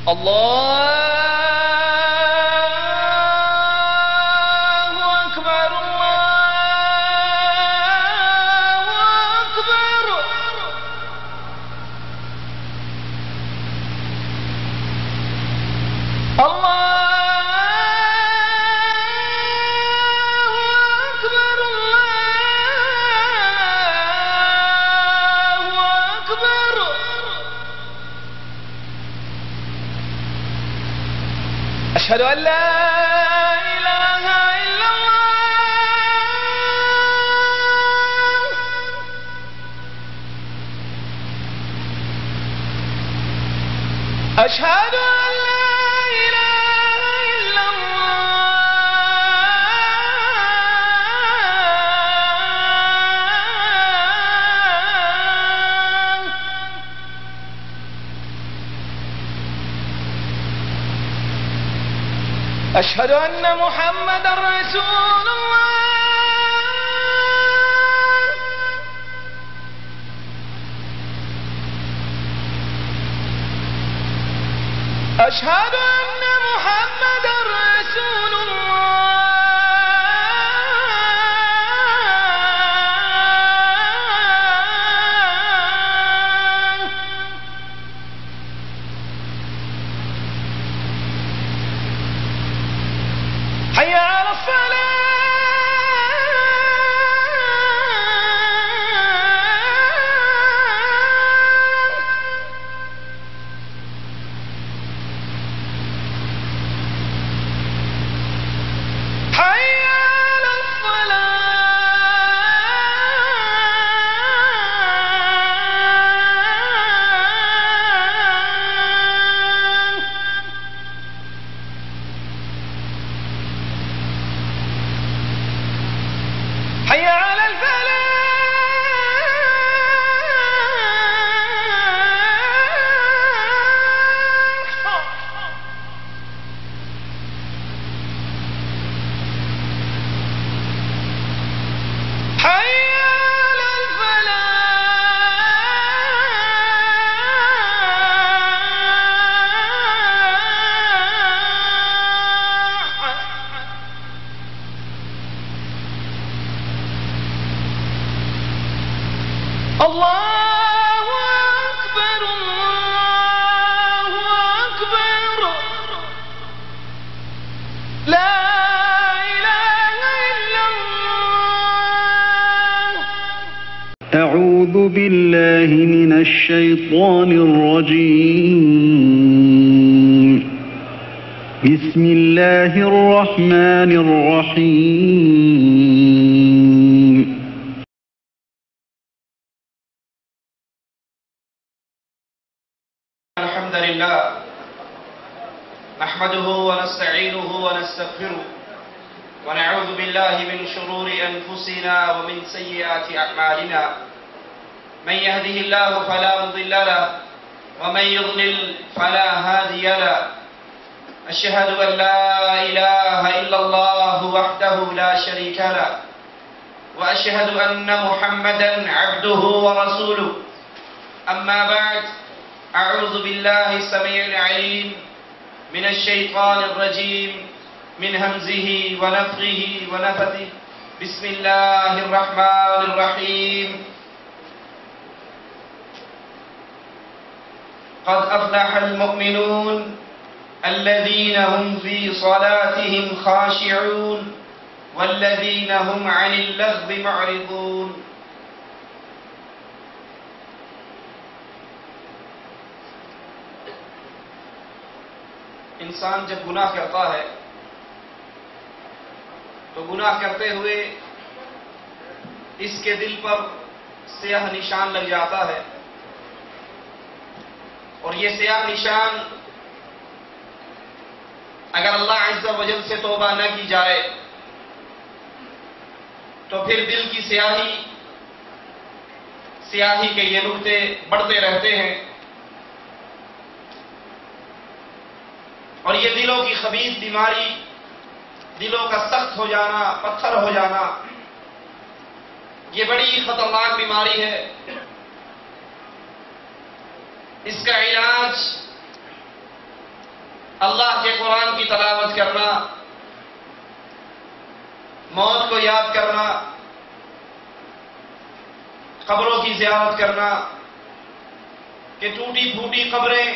الله أكبر الله أكبر أشهد أن لا إله إلا الله أشهد أن لا إله إلا الله أشهد أن محمدًا رسول الله أشهد أن محمدًا رسول الله حي على الصلاة حي على الصلاة حي على الفلاح حي على الفلاح الله أكبر الله أكبر لا إله إلا الله أعوذ بالله من الشيطان الرجيم بسم الله الرحمن الرحيم الحمد لله نحمده ونستعينه ونستغفره ونعوذ بالله من شرور أنفسنا ومن سيئات أعمالنا من يهده الله فلا مضل له ومن يضلل فلا هادي له أشهد أن لا إله إلا الله وحده لا شريك له وأشهد أن محمدًا عبده ورسوله أما بعد أعوذ بالله السميع العليم من الشيطان الرجيم من همزه ونفخه ونفثه بسم الله الرحمن الرحيم قد أفلح المؤمنون الذين هم في صلاتهم خاشعون والذين هم عن اللغو معرضون انسان جب گناہ کرتا ہے تو گناہ کرتے ہوئے اس کے دل پر سیاہ نشان لگ جاتا ہے اور یہ سیاہ نشان اگر اللہ عز و جل سے توبہ نہ کی جائے تو پھر دل کی سیاہی کے یہ نقطے بڑھتے رہتے ہیں اور یہ دلوں کی خبیث بیماری، دلوں کا سخت ہو جانا، پتھر ہو جانا، یہ بڑی خطرناک بیماری ہے۔ اس کا علاج اللہ کے قرآن کی تلاوت کرنا، موت کو یاد کرنا، قبروں کی زیارت کرنا، کہ ٹوٹی پھوٹی قبریں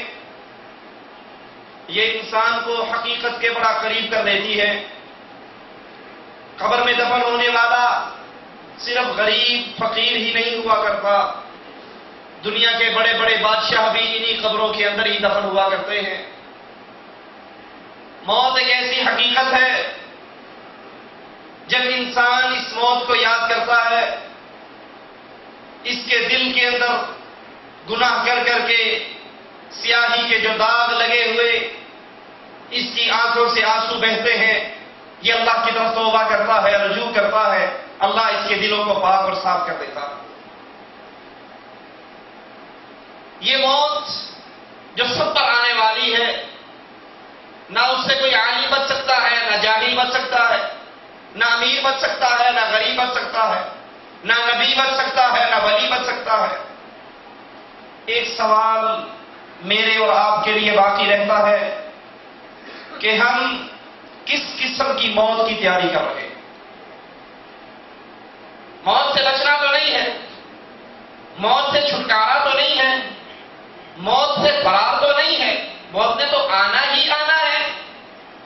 یہ انسان کو حقیقت کے بڑا قریب کر دیتی ہے۔ قبر میں دفن ہونے والا صرف غریب فقیر ہی نہیں ہوا کرتا، دنیا کے بڑے بڑے بادشاہ بھی انہی قبروں کے اندر ہی دفن ہوا کرتے ہیں۔ موت ایک ایسی حقیقت ہے، جب انسان اس موت کو یاد کرتا ہے، اس کے دل کے اندر گناہ کر کر کے سیاہی کے جو داغ لگے ہوئے، اس کی آنکھوں سے آنسو بہتے ہیں، یہ اللہ کی طرف توبہ کرتا ہے، رجوع کرتا ہے، اللہ اس کے دلوں کو پاک اور صاف کر دیتا ہے۔ یہ موت جو سب پر آنے والی ہے، نہ اس سے کوئی عالم بچ سکتا ہے، نہ جاہل بچ سکتا ہے، نہ امیر بچ سکتا ہے، نہ غریب بچ سکتا ہے، نہ نبی بچ سکتا ہے، نہ ولی بچ سکتا ہے۔ ایک سوال میرے اور آپ کے لیے باقی رہتا ہے کہ ہم کس قسم کی موت کی تیاری کر رہے ہیں؟ موت سے بچنا تو نہیں ہے، موت سے چھٹکارا تو نہیں ہے، موت سے فرار تو نہیں ہے، موت نے تو آنا ہی آنا ہے۔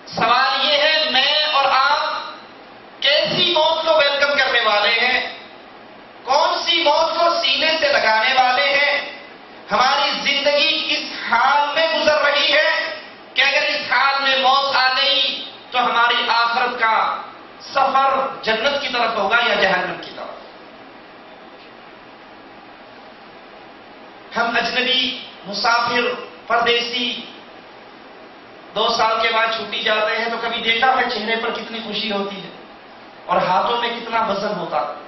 سوال یہ ہے میں اور آپ کیسی موت کو ویلکم کرنے والے ہیں، کون سی موت کو سینے سے لگانے والے ہیں؟ ہماری زندگی کس حال میں گزر رہی ہے کہ اگر اس حال میں موت آ گئی تو ہماری آخرت کا سفر جنت کی طرف ہوگا یا جہنم کی طرف؟ ہم اجنبی مسافر پردیسی 2 سال کے بعد چھٹی جاتے ہیں تو کبھی دیکھا ہے چہرے پر کتنی خوشی ہوتی ہے اور ہاتھوں میں کتنا وزن ہوتا ہے۔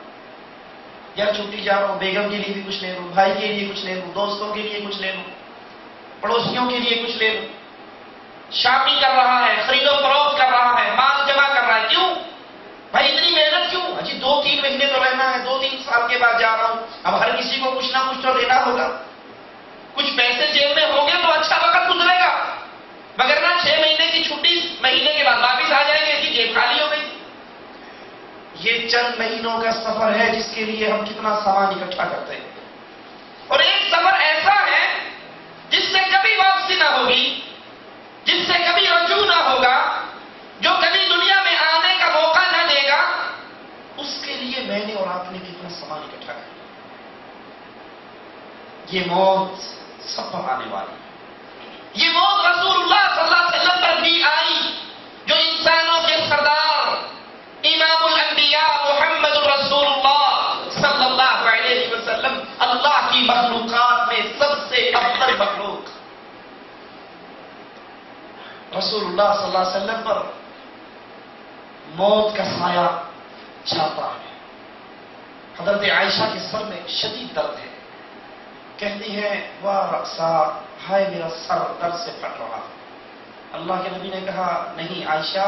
یار چھٹی جا رہا ہوں، بیگم کے لیے بھی کچھ لے لوں، بھائی کے لیے کچھ لے لوں، دوستوں کے لیے کچھ لے لوں، پڑوسیوں کے لیے کچھ لے لوں۔ شاپنگ کر رہا ہے، خرید و فروخت کر رہا ہے، مال جمع کر رہا ہے، کیوں بھائی اتنی محنت کیوں؟ اجی 2-3 مہینے تو رہنا ہے، 2-3 سال کے بعد جا رہا ہوں، اب ہر کسی کو کچھ نہ کچھ تو لینا ہوگا، کچھ پیسے جیب میں ہوں گے تو اچھا وقت گزرے گا، مگر نہ 6 مہینے کی چھٹی مہینے کے بعد واپس آ جائیں گے کہ جیب خالی ہو گئی۔ یہ چند مہینوں کا سفر ہے جس کے لیے ہم کتنا سامان اکٹھا کرتے ہیں، اور ایک سفر ایسا ہے جس سے کبھی واپسی نہ ہوگی، جس سے کبھی رجوع نہ ہوگا، جو کبھی دنیا میں آنے کا موقع نہ دے گا، اس کے لیے میں نے اور آپ نے کتنا سامان اکٹھا کیا۔ یہ موت سب پر آنے والی ہے۔ یہ موت رسول اللہ صلی اللہ علیہ وسلم پر بھی آئی، جو انسانوں کے سردار امام الانبیاء محمد رسول اللہ صلی اللہ علیہ وسلم، اللہ کی مخلوقات میں سب سے افضل مخلوق رسول اللہ صلی اللہ علیہ وسلم پر موت کا سایہ چھاتا ہے۔ حضرت عائشہ کے سر میں شدید درد ہے، کہتی ہے واہ رقصہ، ہائے میرا سر درد سے پھٹ رہا۔ اللہ کے نبی نے کہا نہیں عائشہ،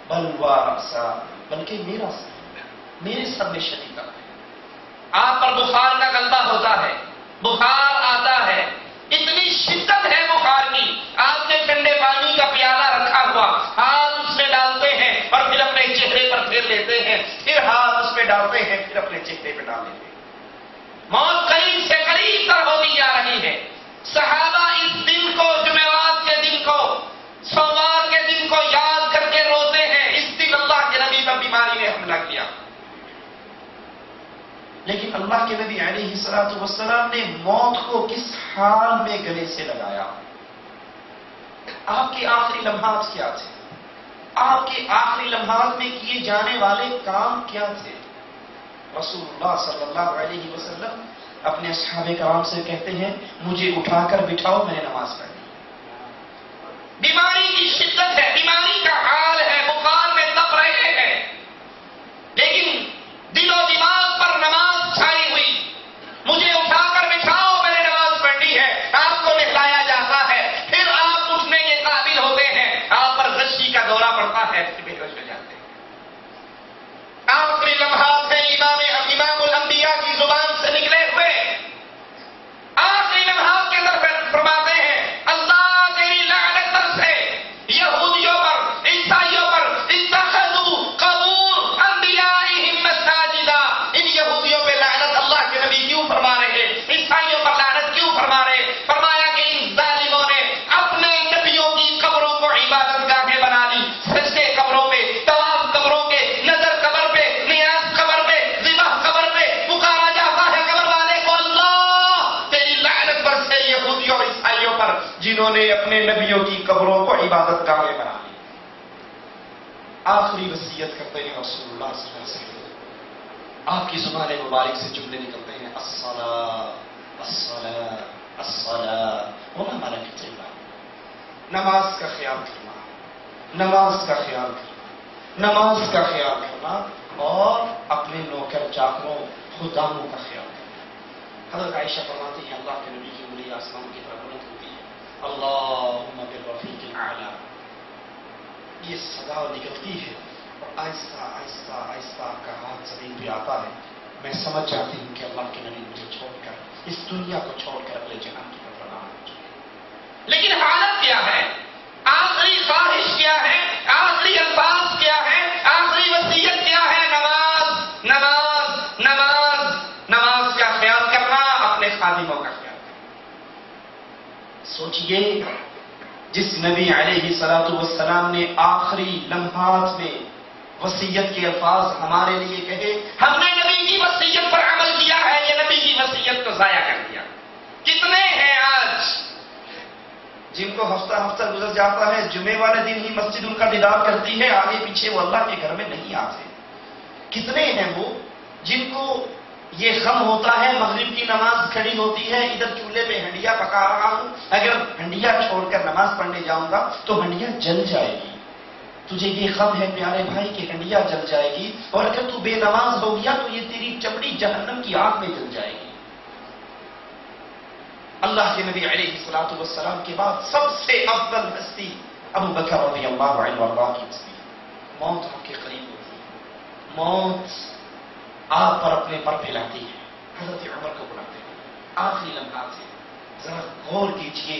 بل واہ رقصہ، بلکہ میرے سر میں شدید درد ہے۔ آپ پر بخار کا غلبہ ہوتا ہے، بخار آتا ہے، اتنی شدت ہے بخار کی، آپ نے ٹھنڈے پانی کا پیالہ رکھا ہوا، ہاتھ اس میں ڈالتے ہیں اور پھر اپنے چہرے پر پھیر لیتے ہیں، پھر ہاتھ اس میں ڈالتے ہیں، پھر اپنے چہرے پہ ڈال لیتے ہیں۔ موت قریب سے قریب تر ہوتی جا رہی ہے۔ صحابہ اس دن کو، جمعرات کے دن کو، سوموار کے دن کو یاد کر کے روتے ہیں، اس دن اللہ کے نبی پر بیماری نے حملہ کیا۔ لیکن اللہ کے نبی علیہ الصلوۃ والسلام نے موت کو کس حال میں گلے سے لگایا؟ آپ کے آخری لمحات کیا تھے؟ آپ کے آخری لمحات میں کیے جانے والے کام کیا تھے؟ رسول اللہ صلی اللہ علیہ وسلم اپنے اصحاب کرام سے کہتے ہیں مجھے اٹھا کر بٹھاؤ، میں نے نماز پڑھنی۔ بیماری کی شدت ہے، بیماری کا حال ہے، بخار میں تپ رہے ہیں، لیکن دل و دماغ پر نماز چھائی ہوئی، مجھے اٹھا کر بٹھاؤ، میں نے نماز پڑھنی ہے۔ آپ کو نہلایا جاتا ہے، پھر آپ اٹھنے کے قابل ہوتے ہیں، آپ پر غشی کا دورہ پڑتا ہے، پھر بے ہوش ہو جاتے ہیں۔ آخری لمحات میں امام الانبیاء کی زبان سے نکلے ہوئے آخری لمحات کے اندر فرماتے ہیں اللہ تیری لعنت سے جنہوں نے اپنے نبیوں کی قبروں کو عبادت گاہیں بنا لی. آخری وصیت کرتے ہیں رسول اللہ صلی اللہ علیہ وسلم. آپ کی زبان مبارک سے جملے نکلتے ہیں الصلاۃ الصلاۃ الصلاۃ وما ملکت ایمانکم. نماز کا خیال کرنا، نماز کا خیال کرنا، نماز کا خیال کرنا اور اپنے نوکر چاکروں خداموں کا خیال کرنا. حضرت عائشہ فرماتی ہیں اللہ کے نبی کی انگلی آسمان کی طرف بلند ہوتی ہے، اللہم بالرفیق الاعلی. یہ صدا نکلتی ہے اور آہستہ آہستہ آہستہ آپ کا ہاتھ زمین پہ آتا ہے. میں سمجھ جاتی ہوں کہ اللہ کے نبی مجھے چھوڑ کر اس دنیا کو چھوڑ کر اگلے جہان کی طرف روانہ ہو چکے. لیکن حالت کیا ہے؟ آخری خواہش کیا ہے؟ آخری الفاظ کیا ہے؟ آخری وصیت کیا ہے؟ نماز نماز نماز. نماز کا خیال کرنا، اپنے خادموں کا خیال کرنا. سوچئے جس نبی علیہ الصلوۃ والسلام نے آخری لمحات میں وصیت کے الفاظ ہمارے لیے کہے، ہم نے نبی کی وصیت پر عمل کیا ہے، یہ نبی کی وصیت کو ضائع کر دیا. کتنے ہیں آج جن کو ہفتہ ہفتہ گزر جاتا ہے، جمعے والے دن ہی مسجد ان کا دیدار کرتی ہے، آگے پیچھے وہ اللہ کے گھر میں نہیں آتے. کتنے ہیں وہ جن کو یہ غم ہوتا ہے مغرب کی نماز کھڑی ہوتی ہے، ادھر چولہے پہ ہنڈیا پکا رہا ہوں، اگر ہنڈیا چھوڑ کر نماز پڑھنے جاؤں گا تو ہنڈیا جل جائے گی. تجھے یہ غم ہے پیارے بھائی کہ ہنڈیا جل جائے گی، اور اگر تو بے نماز ہو گیا تو یہ تیری چمڑی جہنم کی آگ میں جل جائے گی. اللہ کے نبی علیہ الصلوۃ والسلام کے بعد سب سے افضل ہستی ابو بکر رضی اللہ عنہ وارضاہ کی ہستی. موت آپ کے قریب ہوتی ہے، موت آپ پر اپنے پر پھیلاتی ہے. حضرت عمر کو بلاتے ہیں آخری لمحات سے. ذرا غور کیجئے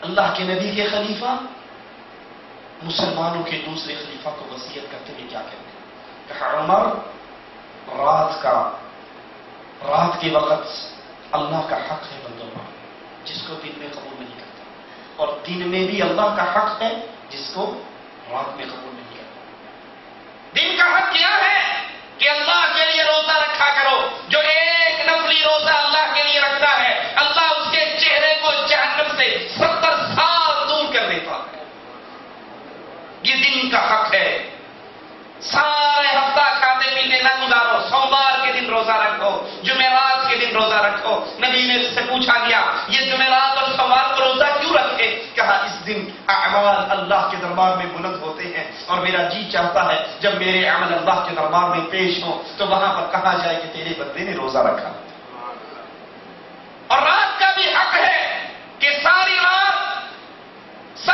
اللہ کے نبی کے خلیفہ مسلمانوں کے دوسرے خلیفہ کو وصیت کرتے ہوئے کیا کہتے ہیں؟ کہا عمر رات کے وقت اللہ کا حق ہے بندوں پر جس کو دن میں قبول نہیں کرتا، اور دن میں بھی اللہ کا حق ہے جس کو رات میں قبول نہیں کرتا. دن کا حق کیا ہے کہ اللہ کے لیے روزہ رکھا کرو. جو ایک نفلی روزہ اللہ کے لیے رکھتا ہے اللہ اس کے چہرے کو جہنم سے 70 سال دور کر دیتا ہے. یہ دن کا حق ہے. سارے ہفتہ کھاتے پیتے نہ گزارو، سوموار کے دن روزہ رکھو، جمعرات کے دن روزہ رکھو. نبی نے سے پوچھا گیا یہ جمعرات اور سوموار کو روزہ کیوں رکھے؟ کہا اس دن اعمال اللہ کے دربار میں بلند ہوتے ہیں، اور میرا جی چاہتا ہے جب میرے عمل اللہ کے دربار میں پیش ہوں تو وہاں پر کہا جائے کہ تیرے بندے نے روزہ رکھا. اور رات کا بھی حق ہے کہ ساری رات سو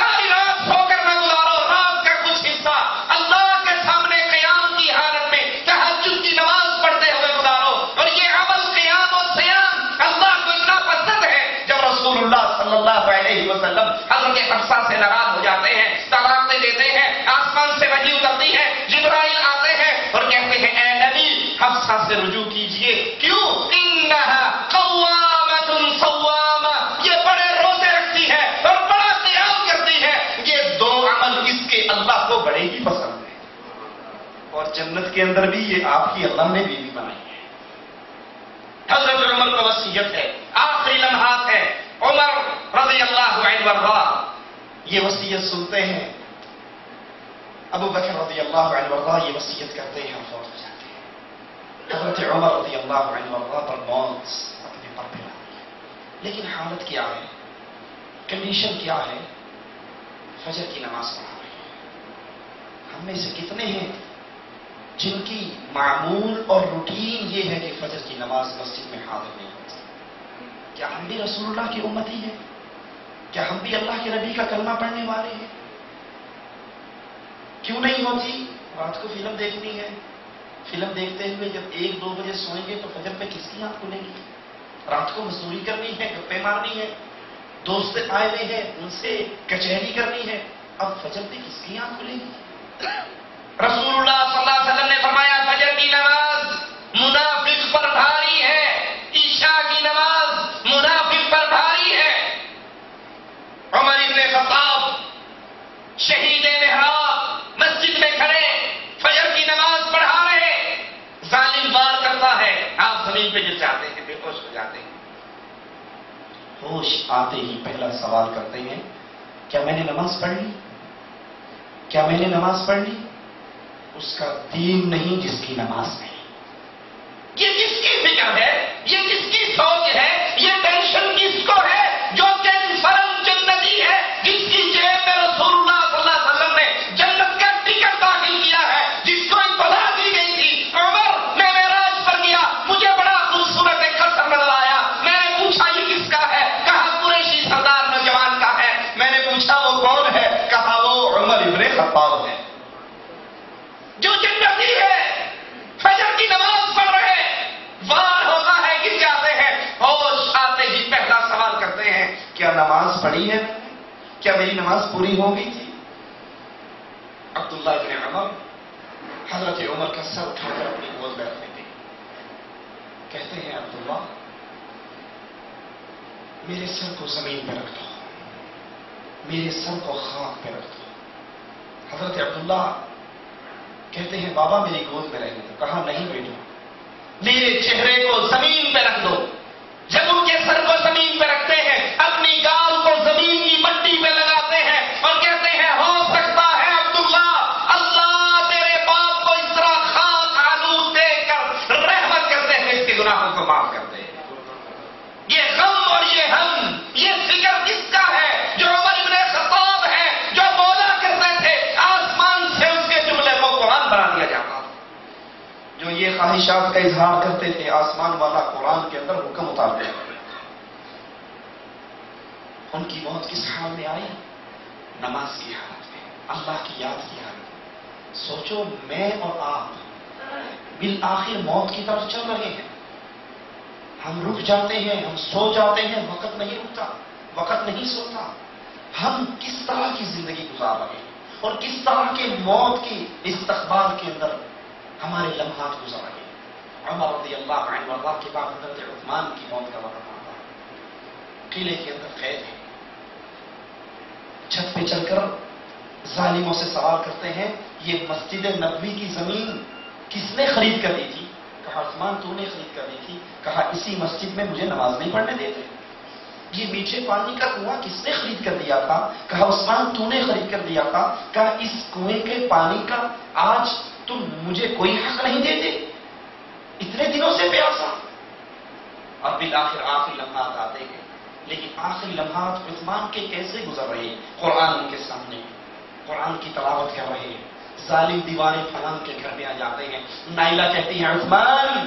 کر نہ گزارو. رات کا کچھ حصہ اللہ کے سامنے قیام کی حالت میں تہجد کی نماز پڑھتے ہوئے گزارو. اور یہ عمل قیام اور سیام اللہ کو اتنا پسند ہے جب رسول اللہ صلی اللہ علیہ وسلم حضرت حفصہ سے ناراض ہو جاتے ہیں، طلاق دے دیتے ہیں، آسمان سے وحی اترتی ہے، جبرائیل آتے ہیں اور کہتے ہیں اے نبی حفصہ سے رجوع کیجئے. کیوں؟ انہا قوامۃ صوامہ، یہ بڑے روزے رکھتی ہے اور بڑا قیام کرتی ہے. یہ دو عمل اس کے اللہ کو بڑے ہی پسند ہیں، اور جنت کے اندر بھی یہ آپ کی اللہ نے بیوی بنائی ہے. حضرت عمر کو وصیت ہے، آخری لمحات ہے. عمر رضی اللہ عنہ وارضاہ یہ وصیت سنتے ہیں. ابو بکر رضی اللہ عنہ وارضاہ یہ وصیت کرتے ہیں اور فوت ہو جاتے ہیں. حضرت عمر رضی اللہ عنہ وارضاہ پر موت اپنے پر پھیلاتی ہے. لیکن حالت کیا ہے؟ کنڈیشن کیا ہے؟ فجر کی نماز پڑھا رہے ہیں. ہم میں سے کتنے ہیں جن کی معمول اور روٹین یہ ہے کہ فجر کی نماز مسجد میں حاضر نہیں ہوتی؟ کیا ہم بھی رسول اللہ کی امتی ہیں؟ کیا ہم بھی اللہ کے نبی کا کلمہ پڑھنے والے ہیں؟ کیوں نہیں ہوتی؟ رات کو فلم دیکھنی ہے، فلم دیکھتے ہوئے جب 1-2 بجے سوئیں گے تو فجر پہ کس کی آنکھ کھلے گی؟ رات کو مزدوری کرنی ہے، گپے مارنی ہے، دوست آئے ہوئے ہیں ان سے کچہری کرنی ہے، اب فجر پہ کس کی آنکھ کھلے گی؟ رسول اللہ صلی اللہ علیہ وسلم نے فرمایا فجر کی نماز منافق پر بھاری ہے، عشاء کی نماز منافق پر بھاری ہے. عمر ابن خطاب شہید محراب مسجد میں کھڑے فجر کی نماز پڑھا رہے، ظالم وار کرتا ہے، آپ زمین پہ گر جاتے ہیں، بے ہوش ہو جاتے ہیں. ہوش آتے ہی پہلا سوال کرتے ہیں، کیا میں نے نماز پڑھ لی؟ کیا میں نے نماز پڑھ لی؟ اس کا دین نہیں جس کی نماز نہیں۔ یہ کس کی فکر ہے؟ یہ کس کی سوچ ہے؟ یہ ٹینشن کس کو ہے؟ جو فرم جنتی ہے، جس کی جیب میں رسول اللہ صلی اللہ علیہ وسلم نے جنت کا ٹکٹ داخل کیا ہے، جس کو اطلاع دی گئی تھی۔ عمر، میں معراج پر گیا، مجھے بڑا خوبصورت ایک قصر نظر آیا، میں نے پوچھا یہ کس کا ہے؟ کہا قریشی سردار نوجوان کا ہے۔ میں نے پوچھا وہ کون ہے؟ کہا وہ عمر ابن خطاب ہے، جو جنتی ہے، فجر کی نماز پڑھ رہے، وار ہوتا ہے گر جاتے ہیں، ہوش آتے ہی پہلا سوال کرتے ہیں، کیا نماز پڑھی ہے؟ کیا میری نماز پوری ہو گئی تھی؟ عبداللہ ابن عمر حضرت عمر کا سر اٹھا کر اپنی گود میں رکھ لیتے، کہتے ہیں عبداللہ میرے سر کو زمین پہ رکھ دو، میرے سر کو خاک پہ رکھ دو۔ حضرت عبداللہ کہتے ہیں بابا میری گود میں رہنے دو۔ کہا نہیں بیٹا، میرے چہرے کو زمین پہ رکھ دو۔ جب ان کے سر کو زمین پہ رکھتے ہیں، اپنی گال کو زمین کی مٹی پہ لگاتے ہیں اور کہتے ہیں ہو سکتا ہے عبداللہ اللہ تیرے باپ کو اس طرح خاک آلود دے کر رحمت کرتے ہیں، اس کے گناہوں کو معاف کرتے ہیں۔ یہ غم اور یہ ہم، یہ فکر کس کا ہے؟ جو عمر ابن خطاب ہے، جو بولا کرتے تھے آسمان سے اس کے جملے کو قرآن بنا دیا جاتا، جو یہ خواہشات کا اظہار کرتے تھے آسمان والا قرآن کے اندر حکم اتارتے ہیں۔ ان کی موت کس حال میں آئی؟ نماز کی حالت میں، اللہ کی یاد کی حالت میں۔ سوچو میں اور آپ بالآخر موت کی طرف چل رہے ہیں، ہم رک جاتے ہیں، ہم سو جاتے ہیں، وقت نہیں رکتا، وقت نہیں سوتا۔ ہم کس طرح کی زندگی گزار رہے ہیں اور کس طرح کے موت کی استقبال کے اندر ہمارے لمحات گزر رہے ہیں۔ عمر رضی اللہ عنہ اللہ کے بعد حضرت عثمان کی موت کا وقت آتا ہے، قلعے کے اندر قید ہے، چھت پہ چل کر ظالموں سے سوال کرتے ہیں یہ مسجد نبوی کی زمین کس نے خرید کر دی تھی؟ کہا عثمان تو نے خرید کر دی تھی۔ کہا اسی مسجد میں مجھے نماز نہیں پڑھنے دیتے۔ یہ میٹھے پانی کا کنواں کس نے خرید کر دیا تھا؟ کہا عثمان تو نے خرید کر دیا تھا۔ کہا اس کنویں کے پانی کا آج تم مجھے کوئی حق نہیں دیتے؟ اتنے دنوں سے پیاسا۔ اور بالآخر آخری لمحات آتے ہیں، لیکن آخری لمحات عثمان کے کیسے گزر رہے ہیں؟ قرآن ان کے سامنے، قرآن کی تلاوت کر رہے ہیں، ظالم دیوانے فلاں کے گھر میں آ جاتے ہیں۔ نائلہ کہتی ہیں عثمان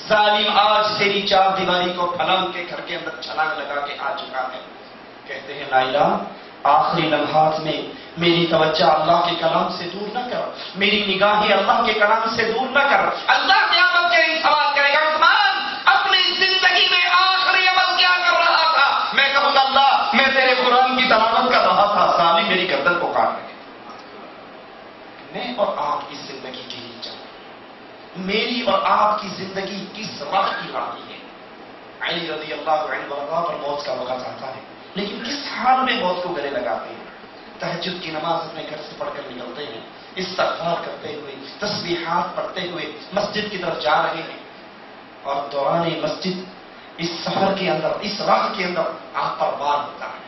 ظالم آج تیری چار دیواری کو فلاں کے گھر کے اندر چھلانگ لگا کے آ چکا ہے۔ کہتے ہیں نائلہ آخری لمحات میں میری توجہ اللہ کے کلام سے دور نہ کر، میری نگاہیں اللہ کے کلام سے دور نہ کر۔ اللہ قیامت کے دن سوال کرے گا عثمان اپنی زندگی میں آخری عمل کیا کر رہا تھا؟ میں کہوں گا اللہ میں تیرے قرآن کی تلاوت کر رہا تھا، ظالم میری گردن کو کاٹ لگے۔ میں اور آپ اس زندگی کے لیے چاہوں، میری اور آپ کی زندگی کس راہ کی راہی ہے؟ علی رضی اللہ عنہ پر موت کا وقت آتا ہے، لیکن کس حال میں موت کو گلے لگاتے ہیں؟ تہجد کی نماز اپنے گھر سے پڑھ کر نکلتے ہیں، استغفار کرتے ہوئے، تسبیحات پڑھتے ہوئے مسجد کی طرف جا رہے ہیں، اور دوران مسجد اس سفر کے اندر، اس راہ کے اندر آپ پر وار ہوتا ہے۔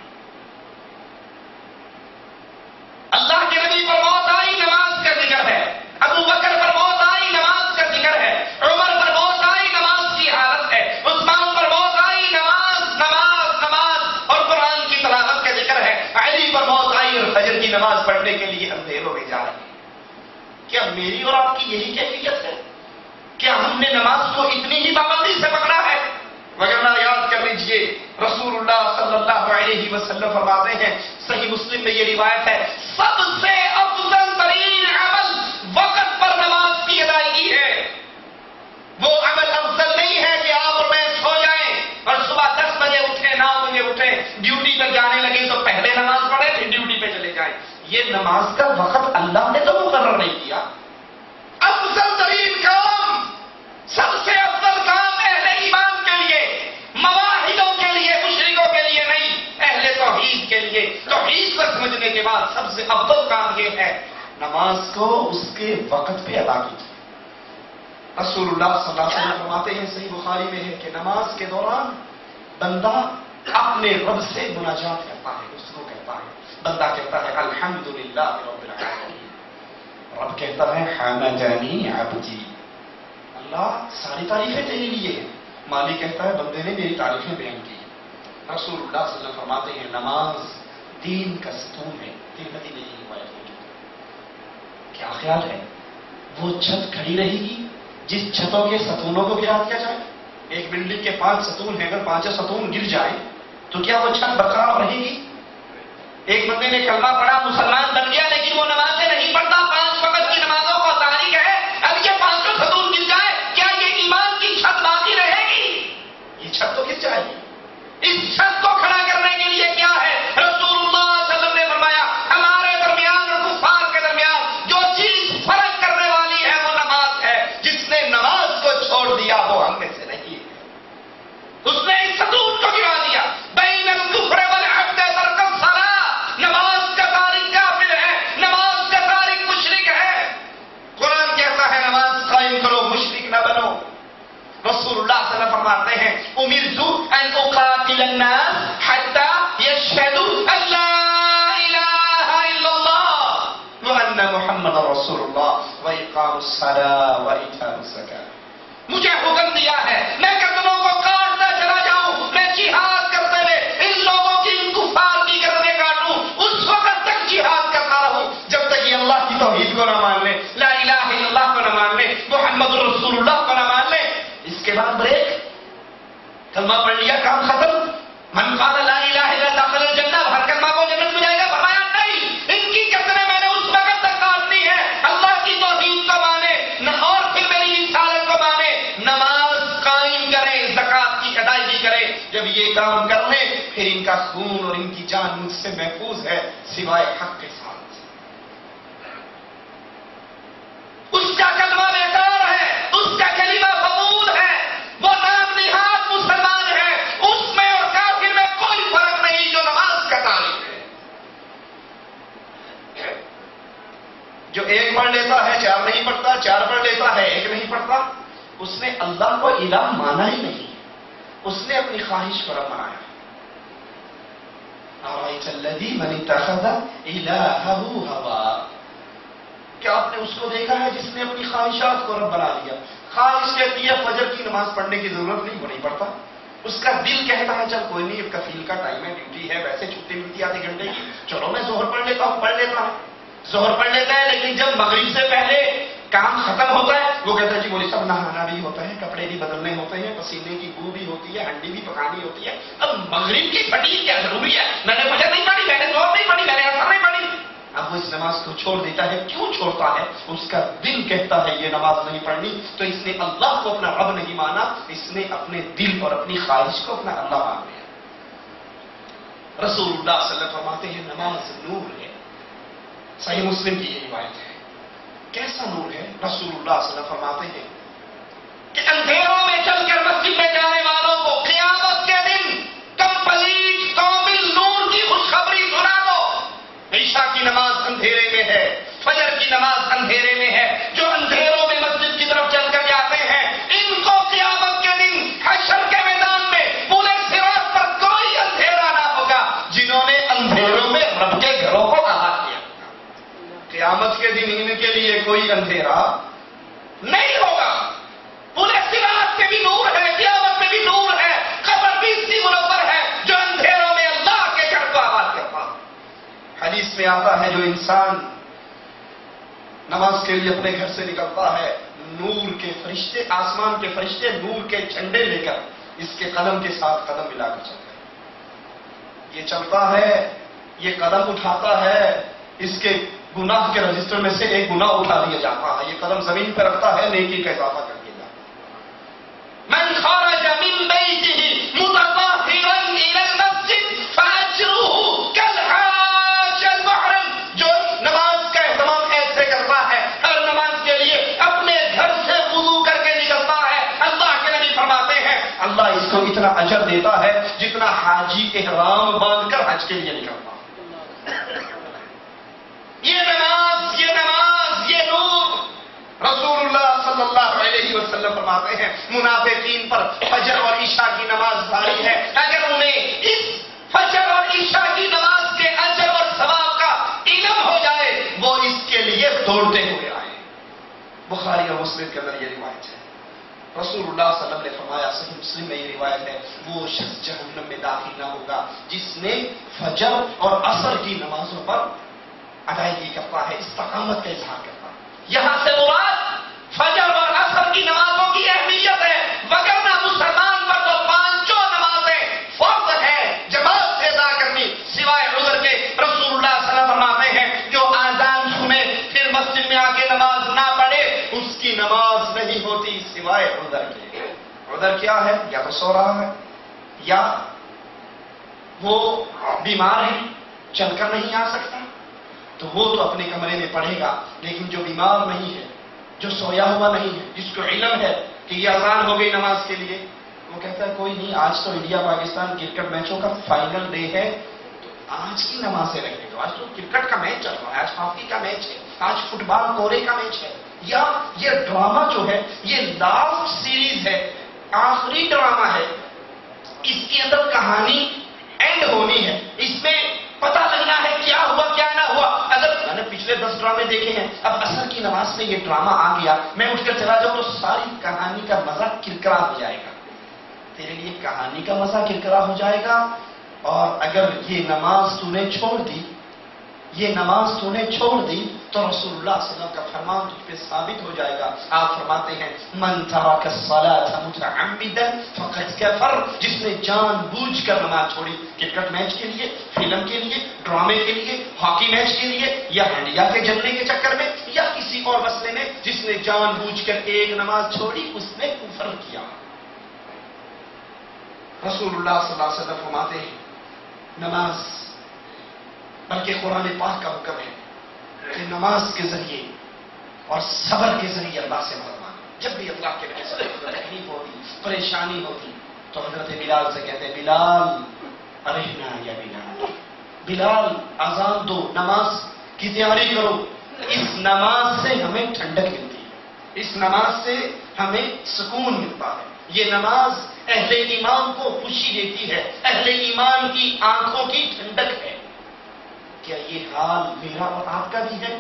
اللہ کے نبی پر موت آئی، نماز کا ذکر ہے۔ ابو بکر پر موت آئی، نماز کا ذکر ہے۔ عمر پر موت آئی، نماز کی حالت ہے۔ عثمان پر موت آئی، نماز نماز نماز اور قرآن کی تلاوت کا ذکر ہے۔ علی پر موت آئی اور فجر کی نماز پڑھنے کے لیے اندھیروں میں جا رہے ہیں۔ کیا میری اور آپ کی یہی کیفیت ہے؟ کیا ہم نے نماز کو اتنی ہی پابندی سے پکڑا ہے؟ وغیرہ یاد کر لیجئے رسول اللہ صلی اللہ علیہ وسلم فرماتے ہیں، صحیح مسلم میں یہ روایت ہے، سب سے افضل ترین عمل وقت پر نماز کی ادائیگی ہے۔ وہ عمل افضل نہیں ہے کہ آپ اور میں سو جائیں اور صبح 10 بجے اٹھیں، 9 بجے اٹھیں، ڈیوٹی پر جانے لگے تو پہلے نماز پڑھیں پھر ڈیوٹی پہ چلے جائیں۔ یہ نماز کا وقت اللہ نے تو مقرر نہیں کیا۔ افضل ترین کام، سب سے افضل کام اہل ایمان کے لیے، مواحدوں کے لیے، مشرکوں کے لیے نہیں، اہل توحید کے لیے۔ توحید کو سمجھنے کے بعد سب سے افضل کام یہ ہے نماز کو اس کے وقت پہ ادا کیجیے۔ رسول اللہ صلی اللہ علیہ وسلم فرماتے ہیں، صحیح بخاری میں ہے کہ نماز کے دوران بندہ اپنے رب سے مناجات کرتا ہے، گفتگو کرتا ہے. بندہ کہتا ہے الحمدللہ رب العالمین، رب کہتا ہے حمدنی عبدی، اللہ ساری تعریفیں تیرے لیے ہیں. مالک کہتا ہے بندے نے میری تعریفیں بیان کی. رسول اللہ صلی اللہ علیہ وسلم فرماتے ہیں نماز دین کا ستون ہے. ترمذی نے یہ روایت کی. کیا خیال ہے وہ چھت کھڑی رہے گی جس چھتوں کے ستونوں کو گرا دیا جائے؟ ایک بلڈنگ کے 5 ستون ہیں، اگر 5 ستون گر جائیں تو کیا وہ چھت برقرار رہے گی؟ ایک بندے نے کلمہ پڑھا، مسلمان بن گیا، لیکن وہ نمازیں نہیں پڑھتا، 5 وقت کی نمازوں کا تاریخ ہے. اب یہ 5 ستون گر جائے، کیا یہ ایمان کی چھت باقی رہے گی؟ یہ چھت تو گر جائے گی. اس چھت کو کھڑا کرنے کے لیے کیا ہے؟ رسول اللہ صلی اللہ علیہ وسلم نے فرمایا ہمارے درمیان اور کفار کے درمیان جو چیز فرق کرنے والی ہے وہ نماز ہے. جس نے نماز کو چھوڑ دیا وہ ہم میں سے نہیں ہے. اس نے اس ستون کو گرا دیا. بین الکفر والعبد ترک الصلاۃ، نماز کا تارک کافر ہے، نماز کا تارک مشرک ہے. قرآن کہتا ہے نماز قائم کرو، مشرک نہ بنو. رسول اللہ صلی اللہ علیہ وسلم فرماتے ہیں امرت ان اقاتل الناس حتى يشهدوا ان لا اله الا الله وان محمد رسول الله واقام الصلاة وایتاء الزکاۃ. مجھے حکم دیا ہے میں گردنوں کو کاٹتا چلا جاؤں، میں جہاد کرتے ہوئے ان لوگوں کی، ان کفار کی گردنیں کاٹوں، اس وقت تک جہاد کرتا رہوں جب تک یہ اللہ کی توحید کو نہ مان لے، لا الہ الا اللہ کو نہ مان لے، محمد رسول اللہ کو نہ مان لے. اس کے بعد بریک، کلمہ پڑھ لیا کام ختم. من قال لا الہ الا اللہ دخل الجنہ، ہر کلمہ کو جنت میں جائے گا؟ فرمایا نہیں، ان کی گردنیں میں نے اس وقت تک کاٹنی ہے اللہ کی توحید کو مانے اور پھر میری رسالت کو مانے، نماز قائم کرے، زکات کی ادائیگی کرے. جب یہ کام کر لیں پھر ان کا خون اور ان کی جان مجھ سے محفوظ ہے سوائے حق کے ساتھ. اس کا کلمہ بیکار ہے، اس کا کلمہ فضول ہے، وہ نام نہاد مسلمان ہے، اس میں اور کافر میں کوئی فرق نہیں جو نماز کا تاریخ ہے. جو ایک پڑھ لیتا ہے 4 نہیں پڑھتا، 4 پڑھ لیتا ہے 1 نہیں پڑھتا، اس نے اللہ کو الہ مانا ہی نہیں، اس نے اپنی خواہش کو رب بنایا. ارأیت الذی من اتخذ الہہ ہوا، کیا آپ نے اس کو دیکھا ہے جس نے اپنی خواہشات کو رب بنا لیا؟ خواہش کہتی ہے فجر کی نماز پڑھنے کی ضرورت نہیں، وہ نہیں پڑھتا. اس کا دل کہتا ہے چل کوئی نہیں، کفیل کا ٹائم ہے، ڈیوٹی ہے، ویسے چھٹی ملتی آدھے گھنٹے کی، چلو میں ظہر پڑھ لیتا ہوں، پڑھ لیتا ہے، ظہر پڑھ لیتا ہے. لیکن جب مغرب سے پہلے کام ختم ہوتا ہے وہ کہتا ہے جی مولوی صاحب نہانا بھی ہوتا ہے، کپڑے بھی بدلنے ہوتے ہیں، پسینے کی بو بھی ہوتی ہے، ہنڈی بھی پکانی ہوتی ہے. اب مغرب کی پھٹی کیا ضروری ہے؟ میں نے فجر نہیں پڑھی، میں نے ظہر نہیں پڑھی، میں نے عصر نہیں پڑھی. اب وہ اس نماز کو چھوڑ دیتا ہے. کیوں چھوڑتا ہے؟ اس کا دل کہتا ہے یہ نماز نہیں پڑھنی. تو اس نے اللہ کو اپنا رب نہیں مانا، اس نے اپنے دل اور اپنی خواہش کو اپنا اللہ مان لیا. رسول اللہ صلی اللہ علیہ وسلم فرماتے ہیں نماز نور ہے. صحیح مسلم کی یہ روایت ہے. کیسا نور ہے؟ رسول اللہ صلی اللہ علیہ وسلم فرماتے ہیں کہ اندھیروں میں چل کر مسجد میں جانے والوں کو قیامت کے دن کمپلیٹ کامل نور کی خوشخبری سنا دو. عشاء کی نماز اندھیرے میں ہے، فجر کی نماز اندھیرے میں ہے. جو اندھیروں میں مسجد کی طرف چل کر جاتے ہیں ان کو قیامت کے دن حشر کے میدان میں پورے صراط پر کوئی اندھیرا نہ ہوگا. جنہوں نے اندھیروں میں رب کے گھروں کو آباد کیا، قیامت کے دن ان کے لیے کوئی اندھیرا نہیں ہوگا. پورے صراط میں بھی نور ہے، قیامت میں بھی نور ہے، قبر بھی اسی منور ہے جو اندھیروں میں اللہ کے گھر کو آباد کرتا. حدیث میں آتا ہے جو انسان نماز کے لیے اپنے گھر سے نکلتا ہے، نور کے فرشتے، آسمان کے فرشتے نور کے جھنڈے لے کر اس کے قدم کے ساتھ قدم ملا کر چلتے ہیں. یہ چلتا ہے، یہ قدم اٹھاتا ہے، اس کے گناہ کے رجسٹر میں سے ایک گناہ اٹھا دیا جاتا ہے. یہ قدم زمین پہ رکھتا ہے، نیکی کا اضافہ کر دیا جاتا ہے. من خرج من بیته متطهرا الى المسجد فاجره كالحاج المحرم. جو نماز کا اہتمام ایسے کرتا ہے، ہر نماز کے لیے اپنے گھر سے وضو کر کے نکلتا ہے، اللہ کے نبی فرماتے ہیں اللہ اس کو اتنا اجر دیتا ہے جتنا حاجی احرام باندھ کر حج کے لیے نکلتا ہے. یہ نماز، یہ نور رسول اللہ صلی صلی اللہ علیہ وسلم فرماتے ہیں منافقین پر فجر اور عشاء کی نماز بھاری ہے، اگر انہیں اس فجر اور عشاء کی نماز کے اجر اور ثواب کا علم ہو جائے وہ اس کے لیے دوڑتے ہوئے آئے۔ بخاری اور مسلم کے اندر یہ روایت ہے، رسول اللہ صلی اللہ علیہ وسلم نے فرمایا، صحیح مسلم میں یہ روایت ہے، وہ شخص جہنم میں داخل نہ ہوگا جس نے فجر اور عصر کی نمازوں پر ادائیگی کرتا ہے، استقامت کا اظہار کرتا ہے۔ یہاں سے مراد فجر اور عصر کی نمازوں کی اہمیت ہے، وگرنہ مسلمان پر تو پانچوں نمازیں فرض ہے جماعت سے ادا کرنی، سوائے عذر کے۔ رسول اللہ صلی اللہ علیہ وسلم فرماتے ہیں جو آذان سنے پھر مسجد میں آ کے نماز نہ پڑھے اس کی نماز نہیں ہوتی سوائے عذر کے۔ عذر کیا ہے؟ یا تو سو رہا ہے، یا وہ بیمار ہے، چل کر نہیں آ سکتا، تو وہ تو اپنے کمرے میں پڑھے گا، لیکن جو بیمار نہیں ہے، جو سویا ہوا نہیں ہے، جس کو علم ہے کہ یہ اذان ہو گئی نماز کے لیے، وہ کہتا ہے کوئی نہیں، آج تو انڈیا پاکستان کرکٹ میچوں کا فائنل ڈے ہے، تو آج کی نمازیں رکھنے دو، آج تو کرکٹ کا میچ چل رہا ہے، آج ہاکی کا میچ ہے، آج فٹ بال کورے کا میچ ہے، یا یہ ڈرامہ جو ہے یہ لاسٹ سیریز ہے، آخری ڈرامہ ہے، اس کے اندر کہانی اینڈ ہونی ہے، اس میں پتہ لگنا ہے کیا ہوا کیا نہ ہوا۔ اگر میں نے پچھلے 10 ڈرامے دیکھے ہیں، اب عصر کی نماز میں یہ ڈرامہ آ گیا، میں اٹھ کر چلا جاؤں تو ساری کہانی کا مزہ کرکرا ہو جائے گا، تیرے لیے کہانی کا مزہ کرکرا ہو جائے گا۔ اور اگر یہ نماز تو نے چھوڑ دی، یہ نماز تو نے چھوڑ دی تو رسول اللہ صلی اللہ علیہ وسلم کا فرمان تجھ پہ ثابت ہو جائے گا۔ آپ فرماتے ہیں من ترک الصلاۃ متعمدا فقد کفر، جس نے جان بوجھ کر نماز چھوڑی، کرکٹ میچ کے لیے، فلم کے لیے، ڈرامے کے لیے، ہاکی میچ کے لیے، یا انڈیا کے جلنے کے چکر میں، یا کسی اور مسئلے میں، جس نے جان بوجھ کر ایک نماز چھوڑی اس نے کفر کیا۔ رسول اللہ صلی اللہ علیہ وسلم فرماتے ہیں نماز، بلکہ قرآن پاک کا حکم ہے کہ نماز کے ذریعے اور صبر کے ذریعے اللہ سے مدد مانگو۔ جب بھی اللہ کے نبی صلی اللہ علیہ وسلم کو تکلیف ہوتی، پریشانی ہوتی، تو حضرت بلال سے کہتے ہیں بلال ارحنا یا بلال، بلال اذان دو، نماز کی تیاری کرو، اس نماز سے ہمیں ٹھنڈک ملتی ہے، اس نماز سے ہمیں سکون ملتا ہے، یہ نماز اہل ایمان کو خوشی دیتی ہے، اہل ایمان کی آنکھوں کی ٹھنڈک ہے۔ کیا یہ حال میرا اور آپ کا بھی ہے؟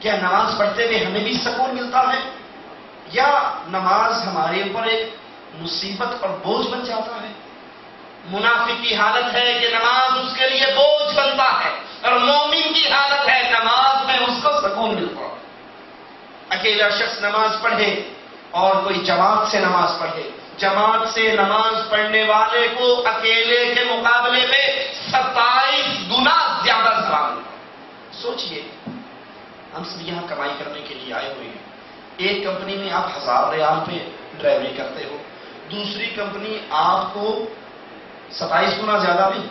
کیا نماز پڑھتے ہوئے ہمیں بھی سکون ملتا ہے، یا نماز ہمارے اوپر ایک مصیبت اور بوجھ بن جاتا ہے؟ منافق کی حالت ہے کہ نماز اس کے لیے بوجھ بنتا ہے، اور مومن کی حالت ہے نماز میں اس کو سکون ملتا ہے۔ اکیلا شخص نماز پڑھے اور کوئی جماعت سے نماز پڑھے، جماعت سے نماز پڑھنے والے کو اکیلے کے مقابلے میں 27 گنا زیادہ ثواب ملتا ہے۔ سوچئے ہم سب یہاں کمائی کرنے کے لیے آئے ہوئے ہیں، ایک کمپنی میں آپ 1000 ریال پہ ڈرائیوری کرتے ہو، دوسری کمپنی آپ کو 27 گنا زیادہ نہیں،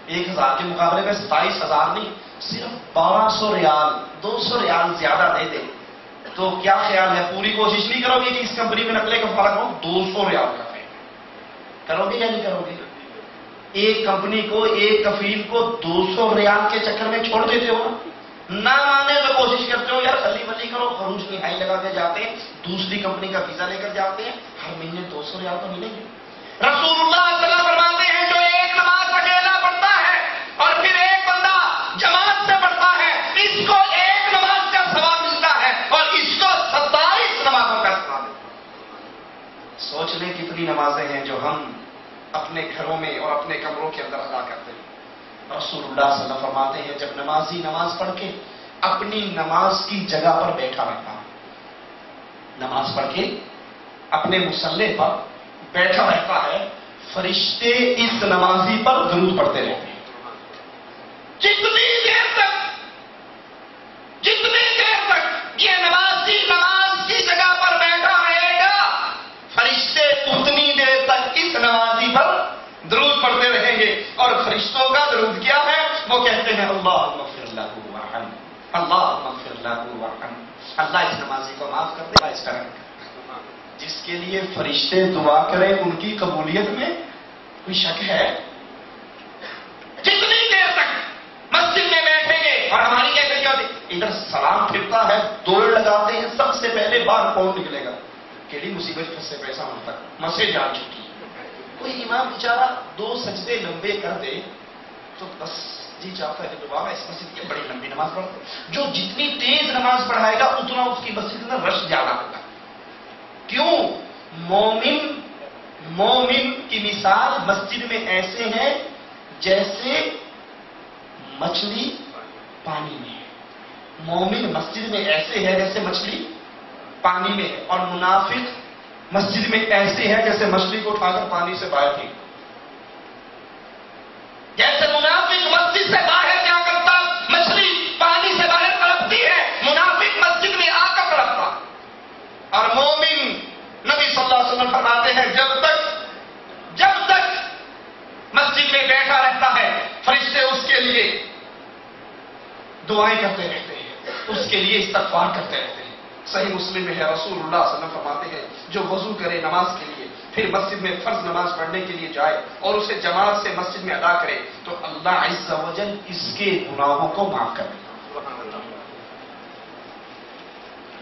1000 کے مقابلے میں 27,000 نہیں، صرف 1200 ریال 200 ریال زیادہ دے دے، تو کیا خیال ہے پوری کوشش نہیں کرو گے کہ اس کمپنی میں نقلے کا فرق ہو 200 ریال کا ہے؟ کرو گے یا نہیں کرو گے؟ ایک کمپنی کو، ایک کفیل کو 200 ریال کے چکر میں چھوڑ دیتے ہو، نہ مانے تو کوشش کرتے ہو یار خلی بلی کرو، خروج نہائی لگا کے جاتے ہیں، دوسری کمپنی کا ویزا لے کر جاتے ہیں، ہر مہینے 200 ریال تو ملیں گے۔ رسول اللہ صلی اللہ علیہ وسلم فرماتے ہیں جو ایک نماز اکیلا پڑھتا ہے اور پھر ایک بندہ جماعت سے پڑھتا ہے، اس کو ایک نماز کا ثواب ملتا ہے اور اس کو 27 نمازوں کا ثواب ملتا ہے۔ سوچ لیں کتنی نمازیں ہیں جو ہم اپنے گھروں میں اور اپنے کمروں کے اندر ادا کرتے ہیں۔ رسول اللہ صلی اللہ علیہ وسلم فرماتے ہیں جب نمازی نماز پڑھ کے اپنی نماز کی جگہ پر بیٹھا رہتا ہے، نماز پڑھ کے اپنے مصلی پر بیٹھا رہتا ہے، فرشتے اس نمازی پر درود پڑھتے رہتے ہیں۔ جتنی دیر تک یہ نمازی نماز کی جگہ پر بیٹھا رہے گا، فرشتے اتنی دیر تک اس نمازی پر درود پڑھتے رہیں گے۔ اور فرشتوں کا درود کیا ہے؟ وہ کہتے ہیں اللہم اغفر لہ وارحمہ، اللہم اغفر لہ وارحمہ، اللہ اس نمازی کو معاف کر دے، اس طرح جس کے لیے فرشتے دعا کریں ان کی قبولیت میں کوئی شک ہے؟ جتنی دیر تک مسجد میں بیٹھیں گے اور ہماری کیفیت کیا ہوتی؟ اندر سلام پھرتا ہے، دوڑ لگاتے ہیں، سب سے پہلے باہر کون نکلے گا؟ کیڑی مصیبت پھنسے پیسہ ہم تک مسے جان چکی. کوئی امام بیچارہ 2 سجدے لمبے کر دے تو بس جی چاہتا ہے کہ اس مسجد کی بڑی لمبی نماز پڑھتے. جو جتنی تیز نماز پڑھائے گا اتنا اس کی مسجد میں رش زیادہ ہوگا. کیوں؟ مومن کی مثال مسجد میں ایسے ہے جیسے مچھلی پانی میں ہے. مومن مسجد میں ایسے ہے جیسے مچھلی پانی میں ہے، اور منافق مسجد میں ایسے ہے جیسے مچھلی کو اٹھا کر پانی سے باہر پھینک. جیسے منافق مسجد سے باہر کیا کرتا، مچھلی پانی سے باہر تڑپتی ہے، منافق مسجد میں آ کر تڑپتا. اور مومن نبی صلی اللہ علیہ وسلم فرماتے ہیں جب تک مسجد میں بیٹھا رہتا ہے فرشتے اس کے لیے دعائیں کرتے رہتے ہیں، اس کے لیے استغفار کرتے رہتے ہیں. صحیح مسلم میں ہے، رسول اللہ صلی اللہ علیہ وسلم فرماتے ہیں جو وضو کرے نماز کے لیے، پھر مسجد میں فرض نماز پڑھنے کے لیے جائے اور اسے جماعت سے مسجد میں ادا کرے تو اللہ عز و جل اس کے گناہوں کو معاف کر دے.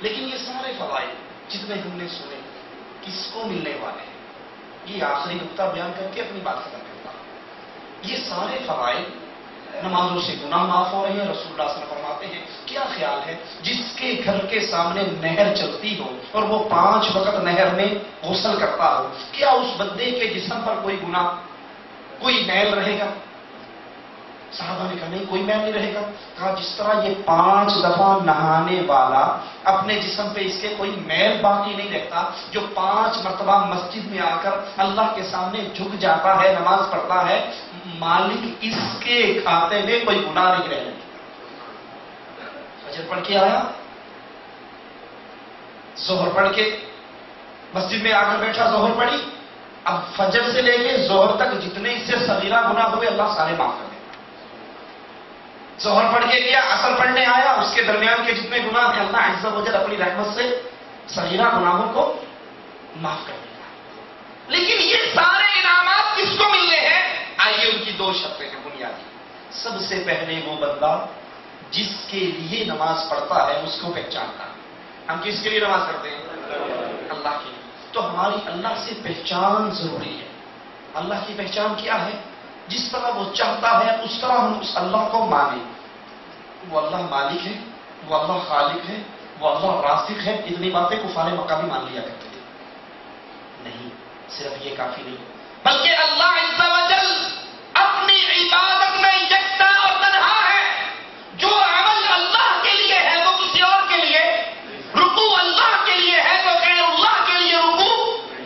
لیکن یہ سارے فوائد جتنے ہم نے سنے کس کو ملنے والے ہیں؟ یہ آخری نقطہ بیان کر کے اپنی بات ختم کرتا ہوں. یہ سارے فوائد نمازوں سے گناہ معاف ہو رہے ہیں. رسول اللہ صلی اللہ علیہ وسلم فرماتے ہیں کیا خیال ہے جس کے گھر کے سامنے نہر چلتی ہو اور وہ 5 وقت نہر میں غسل کرتا ہو، کیا اس بندے کے جسم پر کوئی گناہ، کوئی میل رہے گا؟ صحابہ نے کہا نہیں، کوئی میل نہیں رہے گا. کہا جس طرح یہ 5 دفعہ نہانے والا اپنے جسم پہ اس کے کوئی میل باقی نہیں رہتا، جو 5 مرتبہ مسجد میں آ کر اللہ کے سامنے جھک جاتا ہے، نماز پڑھتا ہے، مالک اس کے کھاتے میں کوئی گناہ نہیں رہنے. فجر پڑھ کے آیا، ظہر پڑھ کے مسجد میں آ کر بیٹھا، ظہر پڑھی. اب فجر سے لے کے ظہر تک جتنے اس سے صغیرہ گناہ ہوئے اللہ سارے معاف کر دے. ظہر پڑھ کے گیا، عصر پڑھنے آیا، اس کے درمیان کے جتنے گناہ ہیں اللہ عز و جل اپنی رحمت سے صغیرہ گناہوں کو معاف کر دے گا. لیکن یہ سارے انعامات کس کو ملنے ہیں؟ آئیے ان کی 2 شرطیں ہیں بنیادی. سب سے پہلے وہ بندہ جس کے لیے نماز پڑھتا ہے اس کو پہچانتا ہے. ہم کس کے لیے نماز پڑھتے ہیں؟ اللہ کے لیے. تو ہماری اللہ سے پہچان ضروری ہے. اللہ کی پہچان کیا ہے؟ جس طرح وہ چاہتا ہے اس طرح ہم اس اللہ کو مانیں. وہ اللہ مالک ہے، وہ اللہ خالق ہے، وہ اللہ رازق ہے. اتنی باتیں کفار مکہ بھی مان لیا کرتے تھے. نہیں، صرف یہ کافی نہیں، بلکہ اللہ عز و جل اپنی عبادت میں یکتا اور تنہا ہے. جو عمل اللہ کے لیے ہے وہ کسی اور کے لیے، رکوع اللہ کے لیے ہے تو غیر اللہ کے لیے رکوع.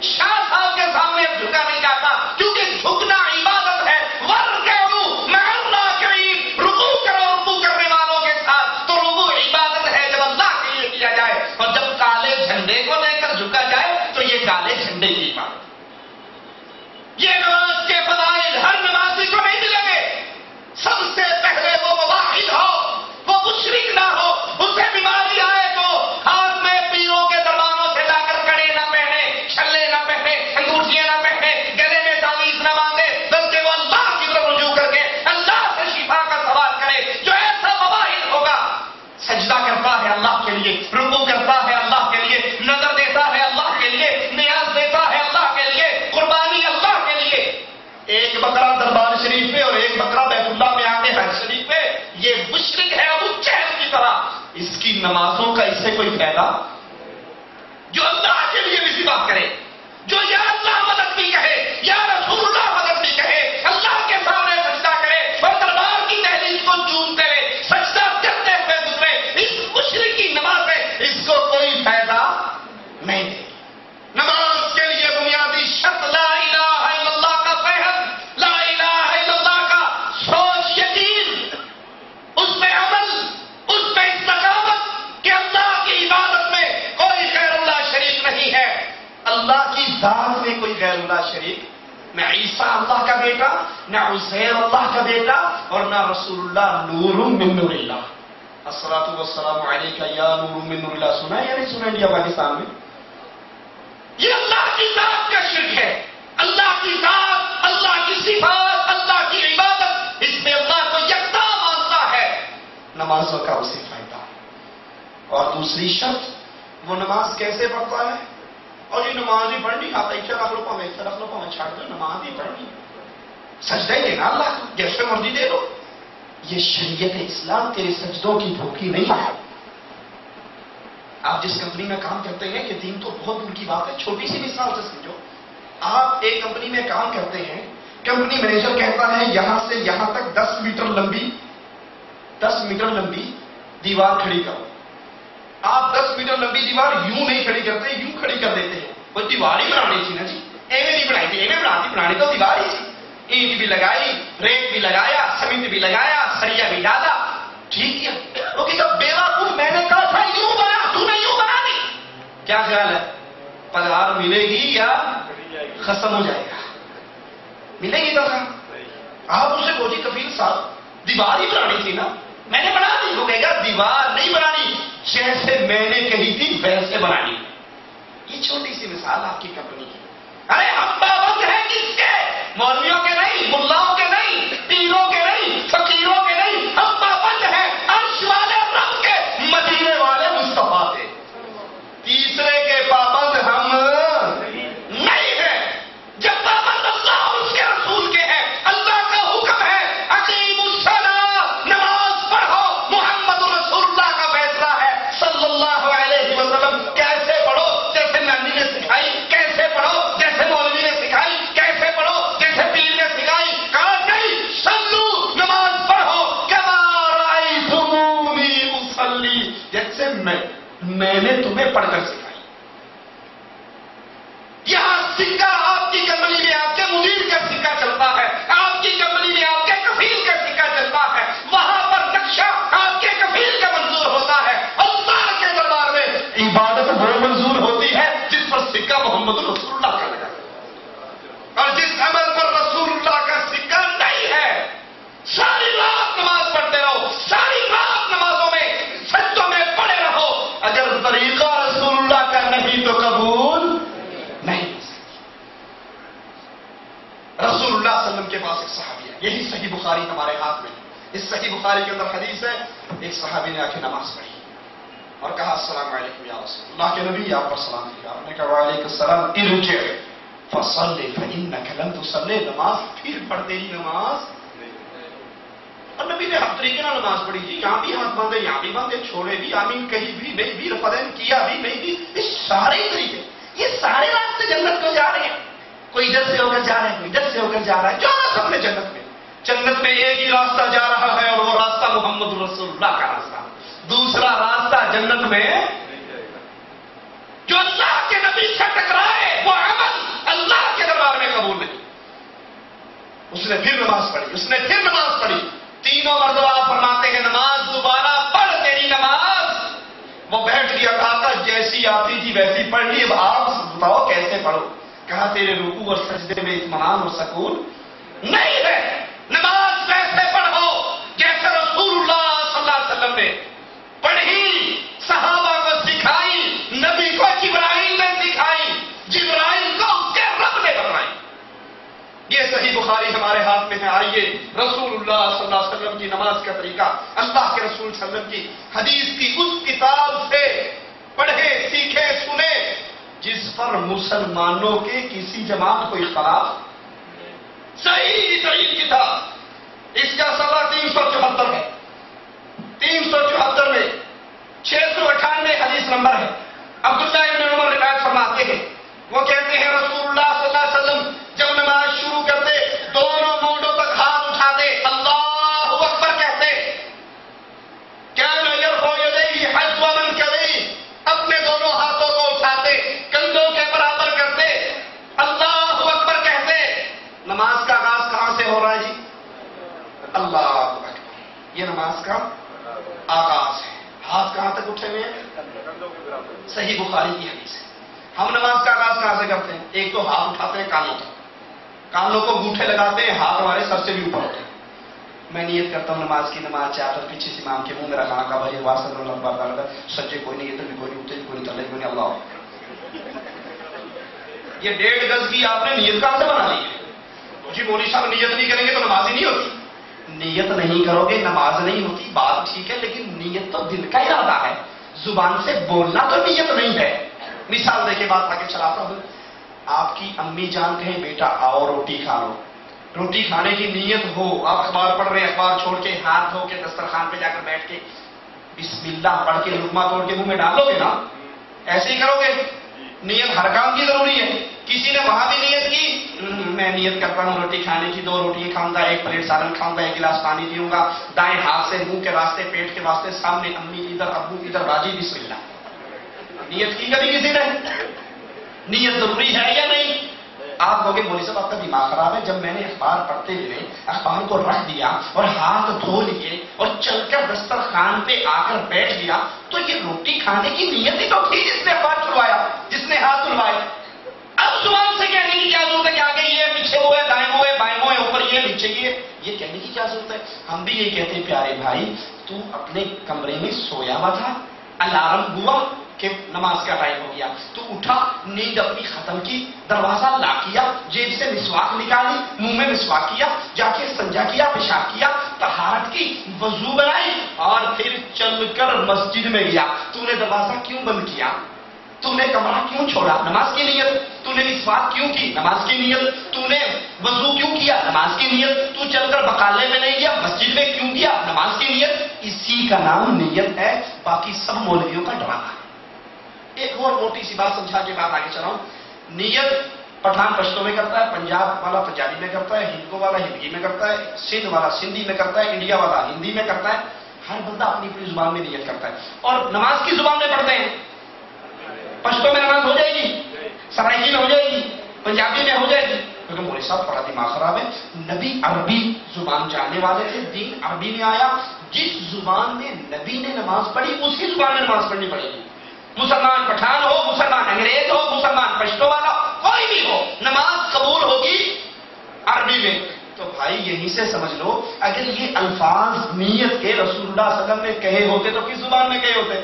شاہ صاحب کے سامنے اب جھکا نہیں جاتا کیونکہ جھکنا عبادت ہے. وَارْكَعُوا مَعَ الرَّاكِعِينَ، رکوع کرو رکوع کرنے والوں کے ساتھ. تو رکوع عبادت ہے جب اللہ کے لیے کیا جائے، اور جب کالے جھنڈے کو لے کر جھکا جائے تو یہ کالے جھنڈے کی عبادت. یہ نماز کے فضائل ہر نمازی کو نہیں ملیں گے. سب سے پہلے وہ مواحد ہو، وہ مشرک نہ ہو. اسے بیماری آئے تو ہاتھ میں پیروں کے درباروں سے لا کر کڑے نہ پہنے، چھلے نہ پہنے، انگوٹھیاں نہ پہنے، گلے میں تعویذ نہ باندھے، بلکہ وہ اللہ کی طرف رجوع کر کے اللہ سے شفا کا سوال کرے. جو ایسا مواحد ہوگا، سجدہ کرتا ہے اللہ کے لیے، رکوع کرتا ہے اللہ کے لیے، نظر دیتا ہے اللہ کے لیے، نیاز دیتا ہے اللہ کے لیے، قربانی اللہ کے لیے. ایک بکرا دربار شریف میں اور ایک بکرا بیت اللہ میں آ کے حج شریف میں، یہ مشرک ہے ابو جہل کی طرح. اس کی نمازوں کا اس سے کوئی فائدہ؟ جو اللہ کے لیے بھی بات کرے، جو یا اللہ مدد بھی کہے، یا رسول اللہ مدد بھی کہے، اللہ کے سامنے سجدہ کرے اور دربار کی دہلیز کو چومتے ہوئے سجدہ کرتے ہوئے گزرے، اس مشرک کی نماز سے اس کو کوئی فائدہ نہیں دے. نماز کے لیے بنیادی شرط لا الہ الا اللہ کا فہم، لا الہ الا اللہ کا سوچ، یقین، اس پہ عمل، اس پہ استقامت کہ اللہ کی عبادت میں کوئی غیر اللہ شریک نہیں ہے. اللہ کی ذات میں کوئی غیر اللہ شریک، نہ عیسیٰ اللہ کا بیٹا، نہ عزیر اللہ کا بیٹا، اور نہ رسول اللہ نور من نور اللہ. الصلاۃ والسلام علیک یا نور من نور اللہ. سنا یا نہیں سنا انڈیا پاکستان میں؟ یہ اللہ کی ذات کا شرک ہے. اللہ کی ذات، اللہ کی صفات، اللہ کی عبادت، اس میں اللہ کو یکتا مانتا ہے. نمازوں کا اسے فائدہ. اور دوسری شرط وہ نماز کیسے پڑھتا ہے؟ اور یہ نماز ہی پڑھنی آتا ہے رکھ لو پاؤں ایسا رکھ لو پاؤں چھاڑ دو نماز ہی پڑھنی سجدہ ہی دینا اللہ کو جیسے مرضی دے دو. یہ شریعت اسلام تیرے سجدوں کی بھوکی نہیں ہے. آپ جس کمپنی میں کام کرتے ہیں کہ دین تو بہت دور کی بات ہے, چھوٹی سی مثال سے سمجھو. آپ ایک کمپنی میں کام کرتے ہیں, کمپنی مینیجر کہتا ہے یہاں سے یہاں تک 10 میٹر لمبی دیوار کھڑی کرو. آپ 10 میٹر لمبی دیوار یوں نہیں کھڑی کرتے, یوں کھڑی کر دیتے ہیں. وہ دیوار ہی بنانی تھی نا جی, ایویں نہیں بنائی تھی, ایویں بنانی تو دیوار ہی تھی. اینٹ بھی لگائی, ریت بھی لگایا, سیمنٹ بھی لگایا, سریا بھی ڈالا, ٹھیک ہے. وہ کہ جب بیوقوف میں نے کہا تھا یوں بنا, تو نے یوں بنا دی. کیا خیال ہے, پگار ملے گی یا ختم ہو جائے گا؟ ملے گی تنخواہ. آپ اسے بولی کفیل صاحب دیوار ہی بنانی تھی نا, میں نے بنا دی. وہ کہے گا دیوار نہیں بنانی, جیسے میں نے کہی تھی ویسے بنانی. یہ چھوٹی سی مثال آپ کی کمپنی کی. ارے ہم پابند ہیں کس کے؟ مولویوں کے نہیں, ملاؤں کے نہیں, پیروں کے نہیں, فقیروں کے نہیں. ہم پابند ہیں عرش والے رب کے, مدینے والے مصطفیٰ کے. تیسرے کے پابند ہم نہیں ہیں. جب پابند اللہ اور اس کے رسول کے ہیں, اللہ کا حکم ہے اقیموا الصلاۃ, نماز پڑھو. محمد رسول اللہ کا فیصلہ ہے صلی اللہ علیہ وسلم. کیسے پڑھو؟ جیسے نانی نے سکھائی. کیسے پڑھو؟ جیسے مولوی نے سکھائی. کیسے پڑھو؟ جیسے پیر نے سکھائی. کہا نہیں, صلو, نماز پڑھو, کما رأیتمونی اصلی, جیسے میں نے تمہیں پڑھ کر سکھائی. یہاں سکہ آپ کی کمپنی میں آپ کے مدیر کا سکہ چلتا ہے, آپ کی کمپنی میں آپ کے کفیل کا سکہ چلتا ہے. وہاں پر نقشہ آپ کے کفیل کا منظور ہوتا ہے. اللہ کے دربار میں عبادت وہ منظور ہوتی ہے جس پر سکہ محمد رسول اللہ کا لگا, اور جس عمل پر رسول اللہ کا سکہ نہیں ہے. ساری رات نماز پڑھتے رہو, ساری رات نمازوں میں سجدوں میں پڑے رہو, اگر طریقہ رسول اللہ کا نہیں تو قبول نہیں. رسول اللہ صلی اللہ علیہ وسلم کے پاس ایک صحابی ہے, یہی صحیح بخاری ہمارے ہاتھ میں. اس صحیح بخاری کے اندر حدیث ہے, ایک صحابی نے آ کے نماز پڑھی اور کہا السلام علیکم یا رسول اللہ, کے نبی آپ پر سلام کیا. آپ نے کہا وعلیکم السلام, ارجع فصلی فانک لم تصلی, نماز پھر پڑھ, تیری نماز. اور نبی نے ہر طریقے سے نماز پڑھی جی, یہاں بھی ہاتھ باندھے, یہاں بھی باندھے, چھوڑے بھی, آمین کہیں بھی نہیں بھی, رفعین کیا بھی نہیں بھی. یہ سارے طریقے, یہ سارے راستے جنت کو جا رہے ہیں. کوئی ادھر سے ہو کر جا رہا ہے, کوئی ادھر سے ہو کر جا رہا ہے. جانا سب نے جنت میں. جنت میں ایک ہی راستہ جا رہا ہے اور وہ راستہ محمد رسول اللہ کا راستہ. دوسرا راستہ جنت میں جو اللہ کے نبی سے ٹکرائے وہ عمل اللہ کے دربار میں قبول نہیں. اس نے پھر نماز پڑھی, اس نے پھر نماز پڑھی. تینوں مرتبہ فرماتے ہیں نماز دوبارہ پڑھ, تیری نماز. وہ بیٹھ گیا, کہا جیسی آتی تھی ویسی پڑھ لی, اب آپ بتاؤ کیسے پڑھو. کہا تیرے رکوع اور سجدے میں اطمینان اور سکون نہیں ہے. نماز ویسے پڑھو جیسے رسول اللہ صلی اللہ علیہ وسلم نے پڑھی, صحابہ کو سکھائی, نبی کو جبرائیل نے سکھائی, جبرائیل کو اس کے رب نے بتائی. یہ صحیح بخاری ہمارے ہاتھ میں ہے. آئیے رسول اللہ صلی اللہ علیہ وسلم کی نماز کا طریقہ, اللہ کے رسول صلی اللہ علیہ وسلم کی حدیث کی اس کتاب سے پڑھے, سیکھے, سنے جس پر مسلمانوں کے کسی جماعت کو اختلاف. صحیح کتاب, اس کا صفحہ 374 ہے. 374 میں 698 حدیث نمبر ہے. عبداللہ ابن عمر روایت فرماتے ہیں, وہ کہتے ہیں رسول اللہ صلی اللہ علیہ وسلم جب نماز شروع کرتے دونوں مونڈوں تک ہاتھ اٹھاتے, اللہ اکبر کہتے. کان یرفع یدیہ حذو منکبیہ, اپنے دونوں ہاتھوں کو اٹھاتے, کندھوں کے برابر کرتے, اللہ اکبر کہتے. نماز کا آغاز کہاں سے ہو رہا ہے جی؟ اللہ اکبر. یہ نماز کا آغاز ہے. ہاتھ کہاں تک اٹھے ہوئے ہیں؟ صحیح بخاری کی حدیث ہے. ہم نماز کا آغاز کہاں سے کرتے ہیں؟ ایک تو ہاتھ اٹھاتے ہیں کانوں تک, کانوں کو گوٹھے لگاتے ہیں, ہاتھ ہمارے سر سے بھی اوپر ہوتے ہیں. میں نیت کرتا ہوں نماز کی, نماز چاہتا پیچھے سے امام کے منہ میرا کہاں کا بھائی واس صلی اللہ علیہ وسلم, سچے کوئی نہیں, ادھر بھی کوئی نہیں, اتنے بھی کوئی نہیں, تلے کوئی نہیں, اللہ. یہ 1.5 گز کی آپ نے نیت کہاں سے بنا لی ہے جی؟ مولوی صاحب نیت نہیں کریں گے تو نماز ہی نہیں ہوتی. نیت نہیں کرو گے نماز نہیں ہوتی, بات ٹھیک ہے, لیکن نیت تو دل کا ارادہ ہے. زبان سے بولنا تو نیت نہیں ہے. مثال دے کے بات آگے چلاتا ہوں. آپ کی امی جان کہیں بیٹا آؤ روٹی کھا لو. روٹی کھانے کی نیت ہو, آپ اخبار پڑھ رہے ہیں, اخبار چھوڑ کے ہاتھ دھو کے دسترخوان پہ جا کر بیٹھ کے بسم اللہ پڑھ کے لقمہ توڑ کے منہ میں ڈالو گے نا, ایسے ہی کرو گے. نیت ہر کام کی ضروری ہے. کسی نے وہاں بھی نیت کی, میں نیت کرتا ہوں روٹی کھانے کی, 2 روٹیاں کھاؤں گا, 1 پلیٹ سالن کھاؤں گا, 1 گلاس پانی پیوں گا, دائیں ہاتھ سے منہ کے واسطے, پیٹ کے واسطے, سامنے امی ادھر, ابو ادھر, باجی بسم اللہ. نیت کی کبھی کسی نے؟ نیت ضروری ہے یا نہیں؟ آپ کہو گے مولوی صاحب آپ کا دماغ خراب ہے. جب میں نے اخبار پڑھتے ہوئے اخبار کو رکھ دیا اور ہاتھ دھو لیے اور چل کر دسترخوان پہ آ کر بیٹھ گیا, تو یہ روٹی کھانے کی نیت ہی تو تھی جس نے اخبار چھلوایا, جس نے ہاتھ دھلوائے. اب زبان سے کہنے کی کیا ضرورت ہے کہ آگے یہ, پیچھے وہ ہے, دائیں وہ ہے, بائیں وہ ہے, اوپر یہ, نیچے یہ کہنے کی کیا ضرورت ہے؟ ہم بھی یہی کہتے ہیں پیارے بھائی, تو اپنے کمرے میں سویا ہوا تھا, الارم ہوا کہ نماز کا ٹائم ہو گیا, تو اٹھا, نیند اپنی ختم کی, دروازہ لاک کیا, جیب سے مسواک نکالی, منہ میں مسواک کیا, جا کے استنجا کیا, پیشاب کیا, طہارت کی, وضو بنائی اور پھر چل کر مسجد میں گیا. تو نے دروازہ کیوں بند کیا؟ تو نے کمرہ کیوں چھوڑا؟ نماز کی نیت. تو نے مسواک کیوں کی؟ نماز کی نیت. تو نے وضو کیوں کیا؟ نماز کی نیت. تو چل کر بقالے میں نہیں گیا, مسجد میں کیوں گیا؟ نماز کی نیت. اسی کا نام نیت ہے, باقی سب مولویوں کا ڈرامہ. ایک اور موٹی سی بات سمجھا کے بات آگے چلاؤں. نیت پٹھان پشتو میں کرتا ہے, پنجاب والا پنجابی میں کرتا ہے, ہندو والا ہندی میں کرتا ہے, سندھ والا سندھی میں کرتا ہے, انڈیا والا ہندی میں کرتا ہے. ہر بندہ اپنی اپنی زبان میں نیت کرتا ہے. اور نماز کی زبان میں پڑھتے ہیں. پشتو میں نماز ہو جائے گی, سرائکی میں ہو جائے گی, پنجابی میں ہو جائے گی. کیونکہ مولوی صاحب بڑا دماغ خراب ہے. نبی عربی زبان جاننے والے تھے, دین عربی میں آیا. جس زبان میں نبی نے نماز پڑھی اسی زبان میں نماز پڑھنی پڑے گی. مسلمان پٹھان ہو, مسلمان انگریز ہو, مسلمان پشتو والا کوئی بھی ہو, نماز قبول ہوگی عربی میں. تو بھائی یہیں سے سمجھ لو, اگر یہ الفاظ نیت کے رسول اللہ صلی اللہ علیہ وسلم نے کہے ہوتے تو کس زبان میں کہے ہوتے؟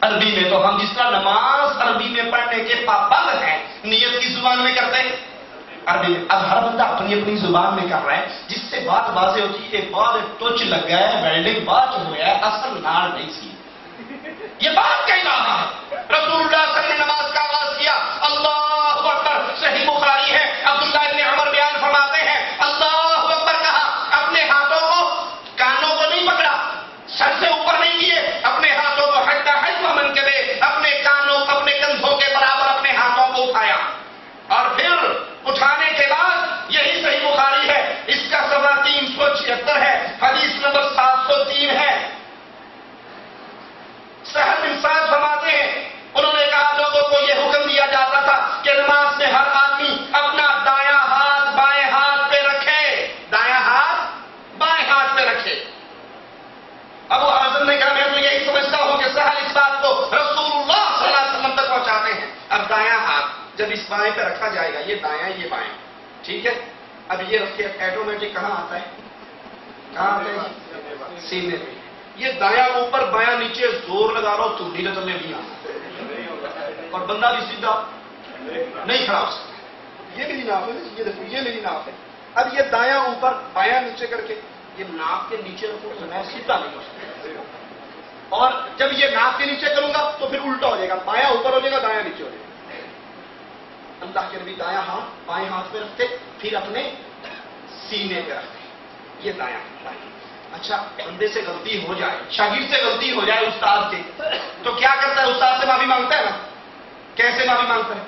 عربی میں. تو ہم جس طرح نماز عربی میں پڑھنے کے پابند ہیں, نیت کی زبان میں کرتے ہیں عربی میں. اب ہر بندہ اپنی اپنی زبان میں کر رہا ہے, جس سے بات واضح ہوتی ہے. ایک بعد ٹچ لگ گیا ہے, ویلڈنگ بات ہو گیا ہے, اصل نار نہیں سی. یہ بات کہہ رہا ہے رسول اللہ صلی اللہ علیہ وسلم نے نماز کا آغاز کیا, اللہ اکبر. صحیح بخاری ہے, عبداللہ ابن عمر بیان فرماتے ہیں, اللہ اکبر کہا, اپنے ہاتھوں کو, کانوں کو نہیں پکڑا, سر سے اوپر نہیں کیے, اپنے ہاتھوں کو حتی حتی من کے دے, اپنے کانوں, اپنے کندھوں کے برابر اپنے ہاتھوں کو اٹھایا. اور پھر اٹھانے کے بعد, یہی صحیح بخاری ہے, اس کا صفحہ 376 ہے, حدیث نمبر 703 ہے. سہل بن سعد فرماتے ہیں, انہوں نے کہا لوگوں کو یہ حکم دیا جاتا تھا کہ نماز میں ہر آدمی اپنا دایاں ہاتھ بائیں ہاتھ پہ رکھے, دایاں ہاتھ بائیں ہاتھ پہ رکھے. ابو حازم نے کہا میں تو یہی سمجھتا ہوں کہ سہل اس بات کو رسول اللہ صلی اللہ علیہ وسلم تک پہنچاتے ہیں. اب دایاں ہاتھ جب اس بائیں پہ رکھا جائے گا, یہ دایاں یہ بائیں, ٹھیک ہے. اب یہ رکھے, ایٹومیٹک کہاں آتا ہے, کہاں آتا ہے؟ سینے میں. یہ دایاں اوپر بایاں نیچے زور لگا رہا ہو تو نیلے تلے بھی آنا, اور بندہ بھی سیدھا نہیں کھڑا ہو سکتا. یہ میری ناف ہے, یہ دیکھو یہ میری ناف ہے. اب یہ دایاں اوپر بایاں نیچے کر کے یہ ناف کے نیچے رکھو تو میں سیدھا نہیں ہو سکتا. اور جب یہ ناف کے نیچے کروں گا تو پھر الٹا ہو جائے گا, بایاں اوپر ہو جائے گا, دایاں نیچے ہو جائے گا. اللہ کے نبی دایاں ہاتھ بائیں ہاتھ پہ رکھتے, پھر اپنے سینے پہ رکھتے. یہ دایاں ہاتھ. اچھا, بندے سے غلطی ہو جائے, شاگرد سے غلطی ہو جائے استاد کے, تو کیا کرتا ہے؟ استاد سے معافی مانگتا ہے نا. کیسے معافی مانگتا ہے؟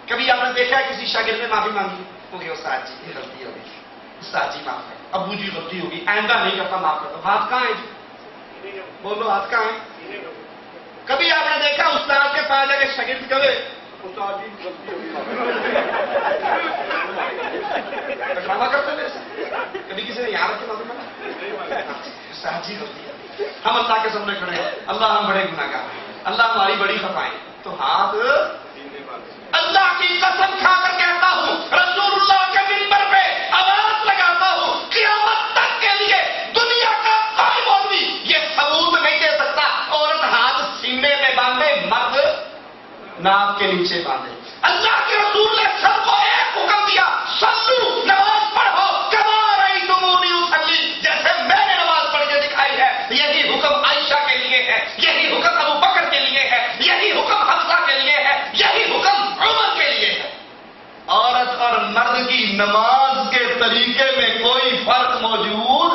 کبھی آپ نے دیکھا ہے کسی شاگرد نے معافی مانگی؟ کہ استاد جی یہ غلطی ہو گئی, استاد جی معاف کر, ابو جی غلطی ہوگی, آئندہ نہیں کرتا, معاف کرتا. ہاتھ کہاں ہے جی؟ بولو ہاتھ کہاں ہے؟ کبھی آپ نے دیکھا استاد کے پاس جا کے شاگرد کہے استاد جی غلطی ہوگی, ڈرامہ کرتے میرے ساتھ؟ کبھی کسی نے یاد رکھے معافی مانگا؟ استاد جی غلطی ہے. ہم اللہ کے سامنے کھڑے ہیں, اللہ ہم بڑے گناہ گار ہیں, اللہ ہماری بڑی خطائیں, تو ہاتھ, اللہ کی قسم کھا کر کہتا ہوں, رسول اللہ کے منبر پہ آواز لگاتا ہوں, قیامت تک کے لیے دنیا کا کوئی مولوی یہ ثبوت نہیں دے سکتا عورت ہاتھ سینے میں باندھے, مرد ناف کے نیچے باندھے. اللہ کے رسول نے سب کو ایک حکم دیا, صلو, نماز پڑھو, کما رأیتمونی اصلی, جیسے میں نے نماز پڑھ کے دکھائی ہے. یہی حکم عائشہ کے لیے ہے, یہی حکم نماز کے طریقے میں کوئی فرق موجود،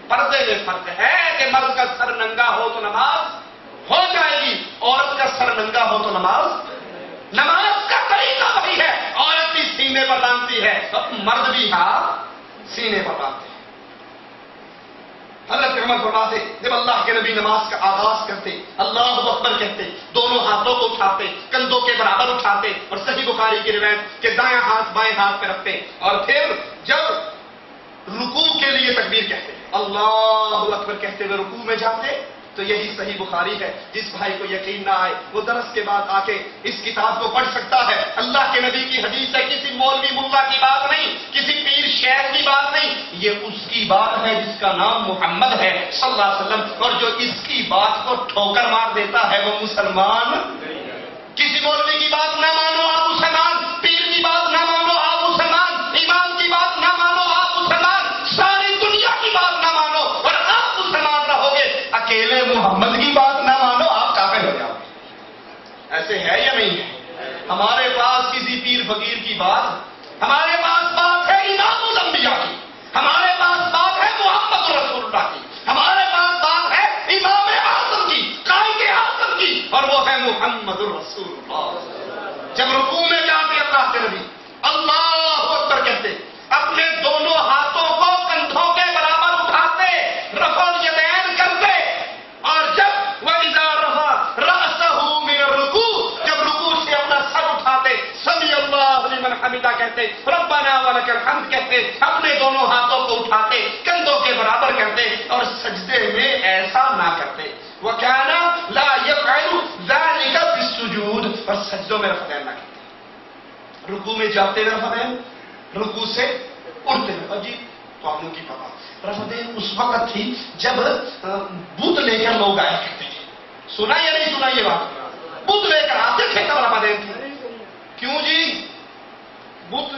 پردے میں فرق ہے کہ مرد کا سر ننگا ہو تو نماز ہو جائے گی، عورت کا سر ننگا ہو تو نماز کا طریقہ وہی ہے، عورت بھی سینے پر باندھتی ہے، مرد بھی سینے پر باندھتے ہیں۔ حضرت عمر فرماتے جب اللہ کے نبی نماز کا آغاز کرتے اللہ اکبر کہتے، دونوں ہاتھوں کو اٹھاتے، کندھوں کے برابر اٹھاتے، اور صحیح بخاری کی روایت کہ دائیں ہاتھ بائیں ہاتھ پہ رکھتے، اور پھر جب رکوع کے لیے تکبیر کہتے اللہ اکبر کہتے ہوئے رکوع میں جاتے، تو یہی صحیح بخاری ہے۔ جس بھائی کو یقین نہ آئے وہ درس کے بعد آ کے اس کتاب کو پڑھ سکتا ہے، اللہ کے نبی کی حدیث ہے، کسی مولوی ملا کی بات نہیں، کسی پیر شیخ کی بات نہیں، یہ اس کی بات ہے جس کا نام محمد ہے صلی اللہ علیہ وسلم، اور جو اس کی بات کو ٹھوکر مار دیتا ہے وہ مسلمان۔ کسی مولوی کی بات نہ مانو آپ مسلمان، پیر کی بات نہ مانو آپ مسلمان، امام کی بات نہ مانو آپ مسلمان، ساری دنیا کی بات نہ مانو اور آپ مسلمان رہو گے، اکیلے محمد کی بات نہ مانو آپ کافر ہو جاؤ گے۔ ایسے ہے یا نہیں ہے؟ ہمارے پاس کسی پیر فقیر کی بات، ہمارے پاس بات ہے امام الانبیاء کی، ہمارے پاس بات ہے محمد رسول اللہ کی، ہمارے پاس بات ہے امام اعظم کی، قائد اعظم کی، اور وہ ہے محمد رسول اللہ۔ جب رکوع میں جاتے اللہ کے نبی اللہ اکبر کہتے، اپنے دونوں ہاتھوں کو کندھوں کے برابر اٹھاتے، رفع الیدین کرتے، اور جب وَإِذَا رَفَعَ رَأْسَهُ مِنَ الرُّكُوعِ، جب رکوع سے اپنا سر اٹھاتے، سَمِعَ اللَّهُ لِمَنْ حَمِدَهُ کہتے، رَبَّنَا وَلَكَ الْحَمْدُ کہتے، اپنے دونوں ہاتھوں کو اٹھاتے، کندھوں کے برابر کرتے، اور سجدے میں ایسا نہ کرتے، وَكَانَ لَا يَفْعَلُ ذَلِكَ فِي السُّجُودِ، اور سجدوں میں رفع الیدین نہ کرتے، رکوع میں جاتے ہوئے رفع الیدین، رکوع سے اڑتے ہیں۔ اور جی تو آپ لوگوں کی پتا رفع الیدین اس وقت تھی جب بت لے کر لوگ آیا کرتے تھے، سنا یا نہیں سنا یہ بات؟ بت لے کر آتے تھے تب رفع الیدین تھی۔ کیوں جی؟ بت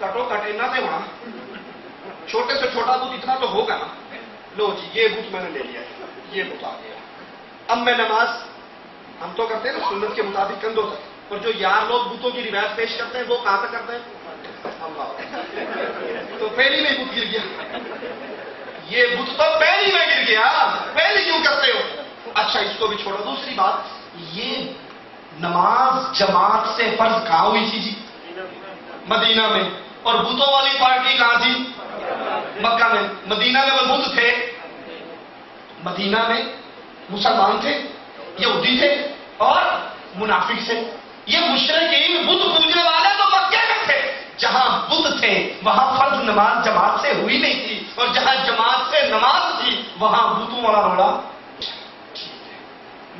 کٹو کٹے نہ تھے وہاں، چھوٹے سے چھوٹا بت اتنا تو ہوگا نا، لو جی یہ بت میں نے لے لیا، یہ بت آ گیا، اب میں نماز ہم تو کرتے ہیں نا سنت کے مطابق کندھوں تک، اور جو یار لوگ بتوں کی روایت پیش کرتے ہیں وہ کہاں تک کرتے ہیں؟ اللہ، تو پہلی میں بت گر گیا، یہ بت تو پہلی میں گر گیا، پہلی کیوں کرتے ہو؟ اچھا اس کو بھی چھوڑو۔ دوسری بات، یہ نماز جماعت سے فرض کہاں ہوئی تھی جی؟ مدینہ میں، اور بتوں والی پارٹی کہاں تھی؟ مکہ میں۔ مدینہ میں وہ بت تھے، مدینہ میں مسلمان تھے، یہودی تھے اور منافق تھے، یہ مشرکین بت پوجنے والے تو مکے میں تھے، جہاں بت تھے وہاں فرض نماز جماعت سے ہوئی نہیں تھی، اور جہاں جماعت سے نماز تھی وہاں بتوں والا روڑا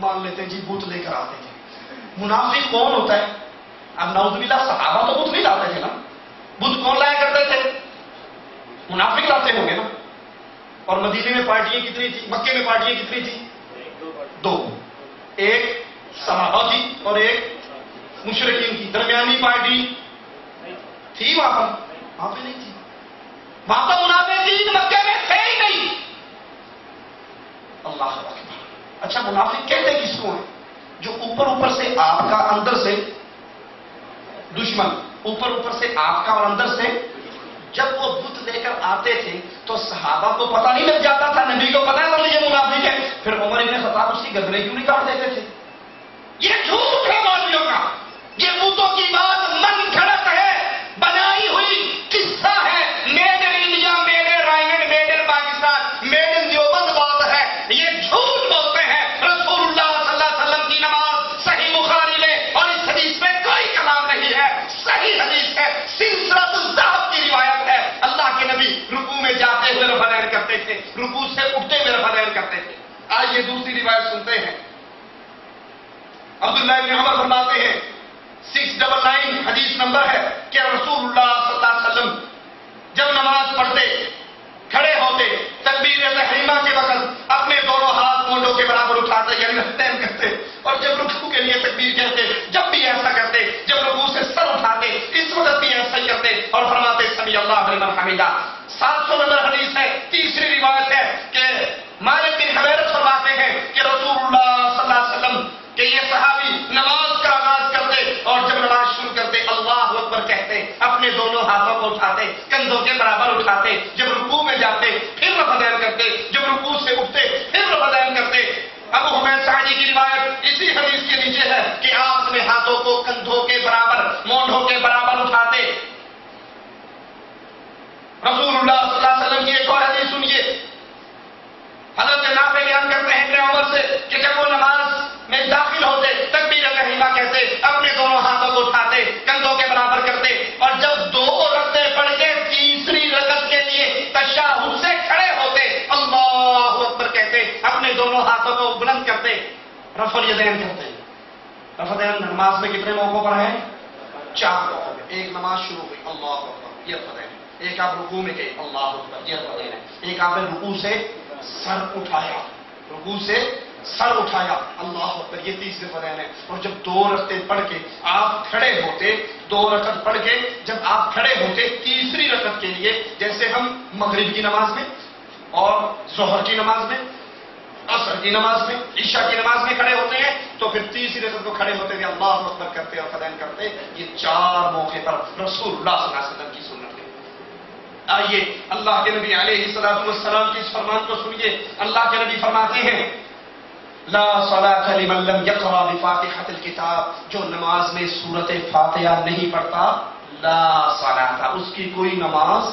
مان لیتے جی بت لے کر آتے تھے۔ منافق کون ہوتا ہے؟ اب نعوذ باللہ صحابہ تو بت نہیں لاتے تھے نا، بت کون لایا کرتے تھے؟ منافق لاتے ہوں گے نا۔ اور مدینے میں پارٹیاں کتنی تھی؟ مکے میں پارٹیاں کتنی تھی؟ دو، ایک صحابہ کی اور ایک مشرکین کی، درمیانی پارٹی تھی وہاں پہ نہیں تھی، وہاں پر منافقین مکے میں تھے ہی نہیں۔ اللہ اکبر۔ اچھا منافق کہتے کس کو ہیں؟ جو اوپر سے آپ کا اندر سے دشمن، اوپر سے آپ کا اور اندر سے، جب وہ بت لے کر آتے تھے تو صحابہ کو پتہ نہیں لگ جاتا تھا، نبی کو پتہ ہے یہ منافق ہے، پھر عمر ابن خطاب اس کی گردنیں کیوں نہیں کاٹ دیتے تھے؟ یہ جھوٹ ہے مولویوں کا، یہ بتوں کی بات من گھڑت ہے، بنائی ہوئی قصہ ہے، made in India, made in Raiwind, made in Pakistan, made in Deoband بات ہے، یہ جھوٹ بولتے ہیں۔ رسول اللہ صلی اللہ علیہ وسلم کی نماز صحیح بخاری میں، اور اس حدیث میں کوئی کلام نہیں ہے، صحیح حدیث ہے، سلسلۃ الذہب کی روایت ہے، اللہ کے نبی رکوع میں جاتے ہوئے رفع الیدین کرتے تھے، رکوع سے اٹھتے ہوئے رفع الیدین کرتے تھے۔ آئیے دوسری روایت سنتے ہیں۔ عبداللہ بن عمر فرماتے ہیں 699 حدیث نمبر ہے کہ رسول اللہ صلی اللہ علیہ وسلم جب نماز پڑھتے، کھڑے ہوتے، تکبیر تحریمہ کے وقت اپنے دونوں ہاتھ مونڈوں کے برابر اٹھاتے یعنی رفتین کرتے، اور جب رکوع کے لیے تکبیر کہتے جب بھی ایسا کرتے، جب رکوع سے سر اٹھاتے اس وقت بھی ایسا ہی کرتے، اور فرماتے سمیع اللہ لمن حمدہ۔ 700 نمبر حدیث ہے، تیسری روایت ہے کہ مالک بن حویرث فرماتے ہیں کہ رسول اللہ صلی اللہ علیہ وسلم کہ یہ صحابی نماز کا آغاز کرتے اور جب نماز شروع کرتے اللہ اکبر کہتے، اپنے دونوں ہاتھوں کو کو اٹھاتے کندھوں کے برابر اٹھاتے، جب رکوع میں جاتے پھر رفعین کرتے، جب رکوع سے اٹھتے پھر رفعین کرتے۔ ابو حمید ساعدی کی روایت اسی حدیث کے نیچے ہے کہ آپ اپنے ہاتھوں کو کندھوں کے برابر، مونڈھوں کے برابر اٹھاتے۔ رسول اللہ صلی اللہ علیہ وسلم کی ایک اور حدیث سنیے، حضرت نافع بیان کرتے ہیں ابن عمر سے کہ جب وہ نماز میں داخل ہوتے تکبیر تحریمہ کہتے، اپنے دونوں ہاتھوں کو اٹھاتے، کندھوں کے برابر کرتے، اور جب 2 رکعتیں پڑھ کے تیسری رکعت کے لیے تشہد سے کھڑے ہوتے اللہ اکبر کہتے، اپنے دونوں ہاتھوں کو بلند کرتے، رفع الیدین کرتے۔ رفع الیدین نماز میں کتنے موقعوں پر ہیں؟ 4 موقعوں پر۔ ایک نماز شروع ہوئی اللہ اکبر، یہ رفع الیدین۔ ایک آپ رکوع میں گئے اللہ اکبر، یہ رفع الیدین۔ ایک آپ نے رکوع سے سر اٹھایا، رکوع سے سر اٹھایا اللہ اکبر، یہ تیسرے فضائل ہے۔ اور جب 2 رکعتیں پڑھ کے آپ کھڑے ہوتے، 2 رکعت پڑھ کے جب آپ کھڑے ہوتے تیسری رکعت کے لیے، جیسے ہم مغرب کی نماز میں اور ظہر کی نماز میں، عصر کی نماز میں، عشاء کی نماز میں کھڑے ہوتے ہیں، تو پھر تیسری رکعت کو کھڑے ہوتے ہوئے اللہ اکبر کرتے اور فضائل کرتے۔ یہ 4 موقع پر رسول اللہ صلی اللہ علیہ وسلم کی سنت ہے۔ آئیے اللہ کے نبی علیہ الصلوۃ والسلام کی اس فرمان کو سنیے۔ اللہ کے نبی فرماتے ہیں لا صلاۃ لمن لم یقرأ بفاتحۃ الکتاب، جو نماز میں سورۃ فاتحہ نہیں پڑھتا لا صلاۃ، اس کی کوئی نماز،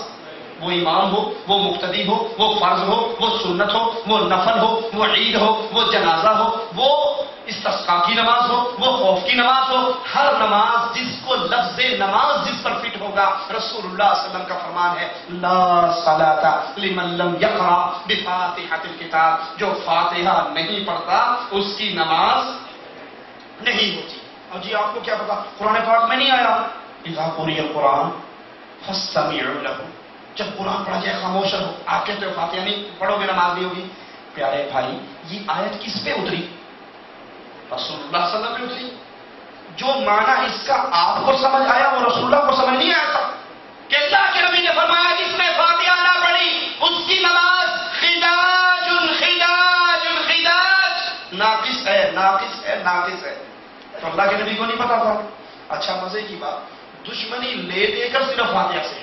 وہ امام ہو، وہ مقتدی ہو، وہ فرض ہو، وہ سنت ہو، وہ نفل ہو، وہ عید ہو، وہ جنازہ ہو، وہ استسقاء کی نماز ہو، وہ خوف کی نماز ہو، ہر نماز جس کو لفظ نماز جس پر فٹ ہوگا، رسول اللہ صلی اللہ علیہ وسلم کا فرمان ہے لا صلاۃ لمن لم یقرأ بفاتحۃ الکتاب، جو فاتحہ نہیں پڑھتا اس کی نماز نہیں ہوتی۔ اور جی آپ کو کیا پتا، قرآن پاک میں نہیں آیا اذا قرئ القرآن فاستمعوا له، جب قرآن پڑھا جائے خاموش رہو۔ آپ کہتے ہو فاتحہ نہیں پڑھو گے نماز نہیں ہوگی۔ پیارے بھائی یہ آیت کس پہ اتری؟ رسول اللہ صلی اللہ علیہ وسلم پہ اتری۔ جو معنی اس کا آپ کو سمجھ آیا وہ رسول اللہ کو سمجھ نہیں آیا تھا کہ اللہ کے نبی نے فرمایا جس نے فاتحہ نہ پڑھی اس کی نماز خداج خداج خداج، ناقص ہے ناقص ہے ناقص ہے۔ تو اللہ کے نبی کو نہیں پتا تھا۔ اچھا مزے کی بات، دشمنی لے کر صرف فاتحہ سے،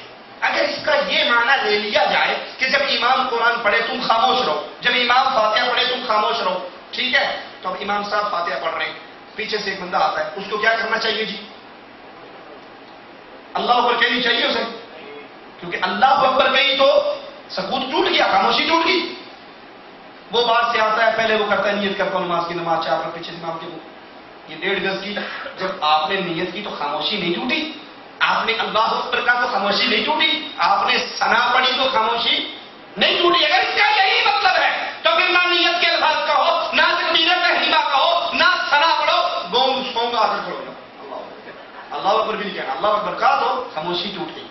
اگر اس کا یہ معنی لے لیا جائے کہ جب امام قرآن پڑھے تم خاموش رہو، جب امام فاتحہ پڑھے تم خاموش رہو، ٹھیک ہے، تو اب امام صاحب فاتحہ پڑھ رہے ہیں، پیچھے سے ایک بندہ آتا ہے، اس کو کیا کرنا چاہیے جی؟ اللہ اکبر کہنی چاہیے اسے، کیونکہ اللہ اکبر کہی تو سکوت ٹوٹ گیا، خاموشی ٹوٹ گئی۔ وہ بات سے آتا ہے، پہلے وہ کرتا ہے نیت کرتا ہوں نماز کی، نماز 4 رکعت پیچھے امام کے، یہ 1.5 گز کی، جب آپ نے نیت کی تو خاموشی نہیں ٹوٹی، آپ نے اللہ اکبر کا تو خاموشی نہیں ٹوٹی، آپ نے ثنا پڑھی تو خاموشی نہیں ٹوٹی۔ اگر اس کا یہی مطلب ہے تو پھر نہ نیت کے الفاظ کہو، نہ تکبیر تحریمہ کہو، نہ ثنا پڑھو، گونگ سونگ آدر کھڑو جاؤ، اللہ اکبر بھی نہیں کہنا، اللہ اکبر کہا تو خاموشی ٹوٹ گئی۔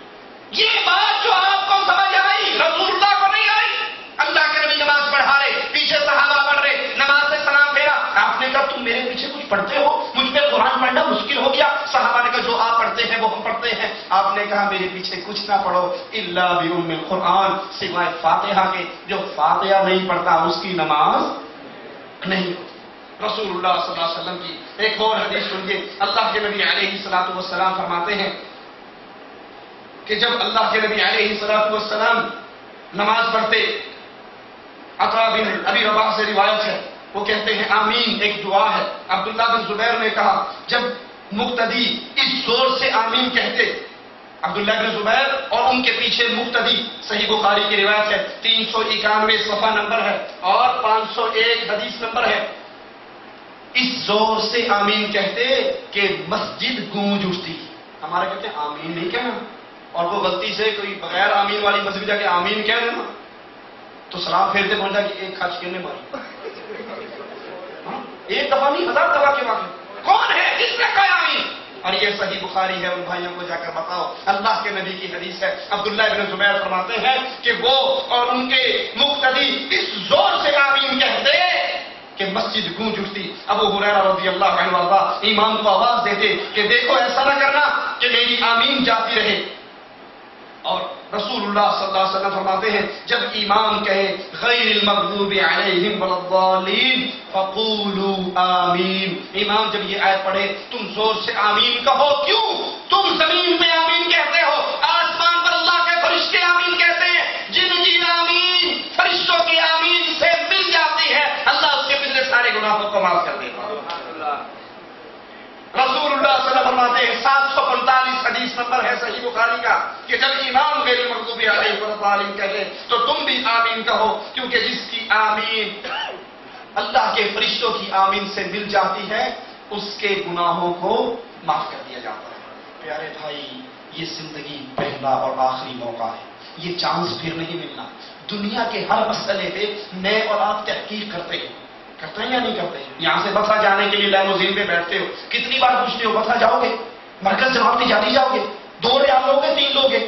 یہ بات جو آپ کو سمجھ آئی رسول اللہ کو نہیں آئی۔ اللہ کے نبی نماز پڑھا رہے، پیچھے صحابہ پڑھ رہے، نماز سے سلام پھیرا، آپ نے کہا تم میرے پیچھے کچھ پڑھتے ہو، مجھ پہ قرآن پڑھنا مشکل ہو گیا۔ صحابہ نے کہا جو آپ پڑھتے ہیں وہ ہم پڑھتے ہیں۔ آپ نے کہا میرے پیچھے کچھ نہ پڑھو الا بأم القرآن، سوائے فاتحہ کے، جو فاتحہ نہیں پڑھتا اس کی نماز نہیں ہوتی۔ رسول اللہ صلی اللہ علیہ وسلم کی ایک اور حدیث سنیے، اللہ کے نبی علیہ الصلوۃ والسلام فرماتے ہیں کہ جب اللہ کے نبی علیہ الصلوۃ والسلام نماز پڑھتے، عطا بن ابی رباح سے روایت ہے، وہ کہتے ہیں آمین ایک دعا ہے۔ عبداللہ بن زبیر نے کہا جب مقتدی اس زور سے آمین کہتے، عبداللہ بن زبیر اور ان کے پیچھے مقتدی، صحیح بخاری کی روایت ہے، 391 صفحہ نمبر ہے اور 501 حدیث نمبر ہے، اس زور سے آمین کہتے کہ مسجد گونج اٹھتی۔ ہمارے کہتے ہیں آمین نہیں کہنا، اور وہ غلطی سے کوئی بغیر آمین والی مسجد جا کے آمین کہہ دینا تو سلام پھیرتے پہنچا کہ ایک خرچ کرنے ماری، ایک دفعہ نہیں 1000 دفعہ کے واقع کون ہے جس نے کہا آمین؟ اور یہ صحیح بخاری ہے، ان بھائیوں کو جا کر بتاؤ، اللہ کے نبی کی حدیث ہے۔ عبداللہ بن زبیر فرماتے ہیں کہ وہ اور ان کے مقتدی اس زور سے آمین کہتے کہ مسجد گونج اٹھتی۔ ابو ہریرہ رضی اللہ عنہ وارضہ امام کو آواز دیتے کہ دیکھو ایسا نہ کرنا کہ میری آمین جاتی رہے۔ اور رسول اللہ صلی اللہ علیہ وسلم فرماتے ہیں جب امام کہے غیر المغضوب علیہم ولا الضالین فقولوا آمین، امام جب یہ آیت پڑھے تم زور سے آمین کہو۔ کیوں؟ تم زمین پہ آمین کہتے ہو، آسمان پر نمبر ہے صحیح بخاری کا کہ جب امام غیر المغضوب علیہم ولا کہے تو تم بھی آمین کہو، کیونکہ جس کی آمین اللہ کے فرشتوں کی آمین سے مل جاتی ہے اس کے گناہوں کو معاف کر دیا جاتا ہے۔ پیارے بھائی، یہ زندگی پہلا اور آخری موقع ہے، یہ چانس پھر نہیں ملنا۔ دنیا کے ہر مسئلے پہ میں اور آپ تحقیق کرتے ہیں یا نہیں کرتے؟ یہاں سے بتھا جانے کے لیے لیموزین پہ بیٹھتے ہو، کتنی بار پوچھتے ہو بتھا جاؤ گے؟ مرکز جماعت تجاری جاؤ گے؟ 2 ریال لوگے 3 لوگے؟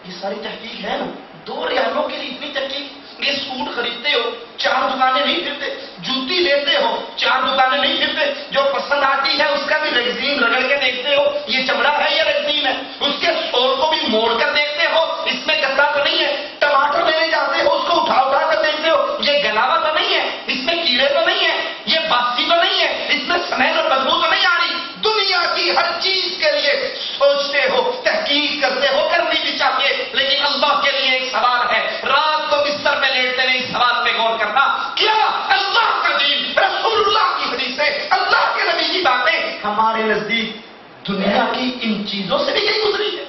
یہ ساری تحقیق ہے نا۔ 2 ریالوں کے لیے اتنی تحقیق؟ یہ سوٹ خریدتے ہو 4 دکانیں نہیں پھرتے، جوتی لیتے ہو 4 دکانیں نہیں پھرتے، جو پسند آتی ہے اس کا بھی ریگزین رگڑ کے دیکھتے ہو، یہ چمڑا ہے یا ریگزین ہے، اس کے سول کو بھی موڑ کر دیکھتے ہو، اس میں گدا تو نہیں ہے، ٹماٹر لینے جاتے ہو اس کو اٹھا کر دیکھتے ہو، یہ گلاوا تو نہیں ہے، اس میں کیڑے تو نہیں ہے، یہ باسی تو نہیں ہے، اس میں سمیل اور بدبو تو نہیں آ رہی۔ دنیا کی ہر چیز کے لیے سوچتے ہو، تحقیق کرتے ہو، کرنی بھی چاہیے، لیکن اللہ کے لیے ایک سوال ہے، رات کو بستر میں لیٹتے نہیں، اس سوال پہ غور کرنا، کیا اللہ کا دین، رسول اللہ کی حدیثیں، اللہ کے نبی کی باتیں ہمارے نزدیک دنیا کی ان چیزوں سے بھی کہیں گزری ہے؟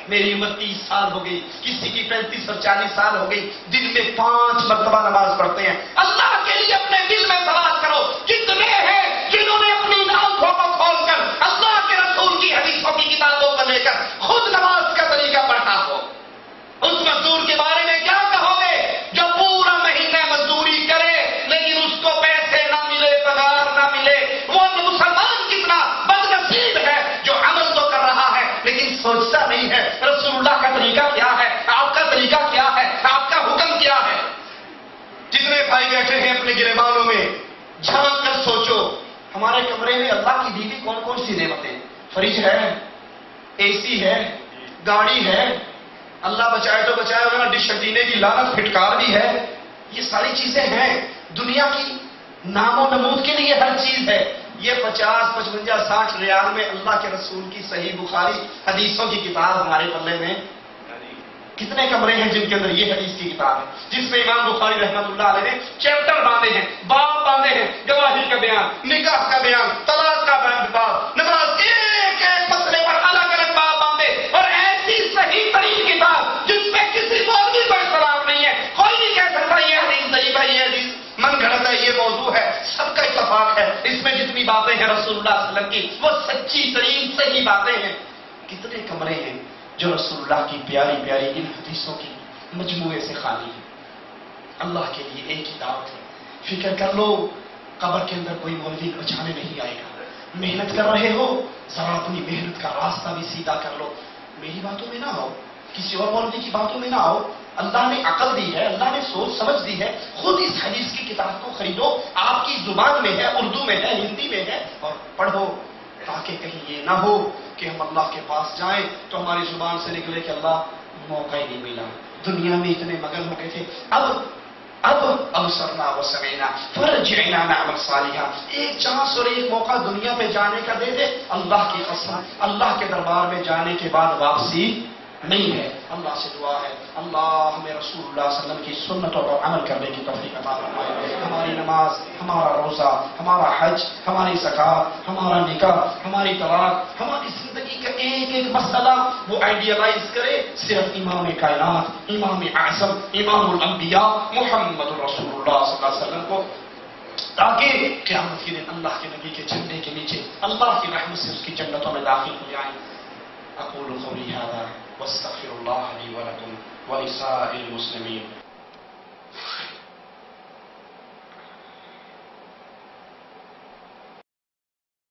میری عمر 30 سال ہو گئی، کسی کی 35 اور 40 سال ہو گئی، دن میں 5 مرتبہ نماز پڑھتے ہیں۔ اللہ کے لیے اپنے دل میں سوال کرو، کتنے ہیں جنہوں نے اپنی آنکھوں کو کھول کر اللہ کے رسول کی حدیثوں کی کتابوں کو لے کر خود نماز کا طریقہ پڑھا ہو؟ اس مزدور کے بارے میں کیا کہو گے جو پورا مہینہ مزدوری کرے لیکن اس کو پیسے نہ ملے، پگار نہ ملے؟ وہ مسلمان کتنا بدنصیب ہے جو عمل تو کر رہا ہے لیکن سوچتا نہیں ہے رسول اللہ کا طریقہ کیا ہے، آپ کا طریقہ کیا ہے، آپ کا حکم کیا ہے۔ جتنے بھائی بیٹھے ہیں اپنے گریبانوں میں جھانک کر سوچو، ہمارے کمرے میں اللہ کی دی کون کون سی نعمتیں؟ فریج ہے، اے سی ہے، گاڑی ہے، اللہ بچائے تو بچائے، ورنہ ڈش انٹینے کی لعنت پھٹکار بھی ہے۔ یہ ساری چیزیں ہیں، دنیا کی نام و نمود کے لیے ہر چیز ہے۔ یہ 50، 55، 60 ریال میں اللہ کے رسول کی صحیح بخاری حدیثوں کی کتاب ہمارے پلے میں کتنے کمرے ہیں جن کے اندر یہ حدیث کی کتاب ہے، جس میں امام بخاری رحمۃ اللہ علیہ نے چیپٹر باندھے ہیں، باب باندھے ہیں، گواہی کا بیان، نکاح کا بیان، طلاق کا باب، نماز، ایک ایک مسئلے پر الگ الگ باب باندھے، اور ایسی صحیح ترین کتاب جس میں کسی مولوی کو اختلاف نہیں ہے، کوئی نہیں کہہ سکتا یہ حدیث ضعیف ہے، یہ حدیث من گھڑت ہے، یہ موضوع ہے، سب کا اتفاق ہے، اس میں جتنی باتیں ہیں رسول اللہ صلی اللہ علیہ وسلم کی وہ سچی ترین صحیح باتیں ہیں۔ کتنے کمرے ہیں جو رسول اللہ کی پیاری پیاری ان حدیثوں کی مجموعے سے خالی ہے؟ اللہ کے لیے ایک ہی دعوت ہے، فکر کر لو، قبر کے اندر کوئی مولوی بچانے نہیں آئے گا۔ محنت کر رہے ہو، ذرا اپنی محنت کا راستہ بھی سیدھا کر لو، میری باتوں میں نہ آؤ، کسی اور مولوی کی باتوں میں نہ آؤ۔ اللہ نے عقل دی ہے، اللہ نے سوچ سمجھ دی ہے، خود اس حدیث کی کتاب کو خریدو، آپ کی زبان میں ہے، اردو میں ہے، ہندی میں ہے، اور پڑھو، تاکہ کہیں یہ نہ ہو کہ ہم اللہ کے پاس جائیں تو ہماری زبان سے نکلے کہ اللہ موقع ہی نہیں ملا، دنیا میں اتنے مگن ہو گئے تھے، اب ابصرنا وسمعنا فرجعنا نعمل صالحا، ایک چانس اور ایک موقع دنیا میں جانے کا دے دے، اللہ کی قسم اللہ کے دربار میں جانے کے بعد واپسی نہیں ہے۔ اللہ سے دعا ہے، اللہ ہمیں رسول اللہ صلی اللہ علیہ وسلم کی سنتوں پر عمل کرنے کی توفیق عطا فرمائے۔ ہماری نماز، ہمارا روزہ، ہمارا حج، ہماری زکات، ہمارا نکاح، ہماری طلاق، ہماری زندگی کا ایک ایک مسئلہ وہ آئیڈیالائز کرے صرف امام کائنات، امام اعظم، امام الانبیاء محمد رسول اللہ صلی اللہ علیہ وسلم کو، تاکہ قیامت کے دن اللہ کے نبی کے جھنڈے کے نیچے اللہ کی رحمت سے اس کی جنتوں میں داخل ہو جائیں۔ اقول قولی ھذا واستغفر اللہ لی ولکم ولسائر المسلمین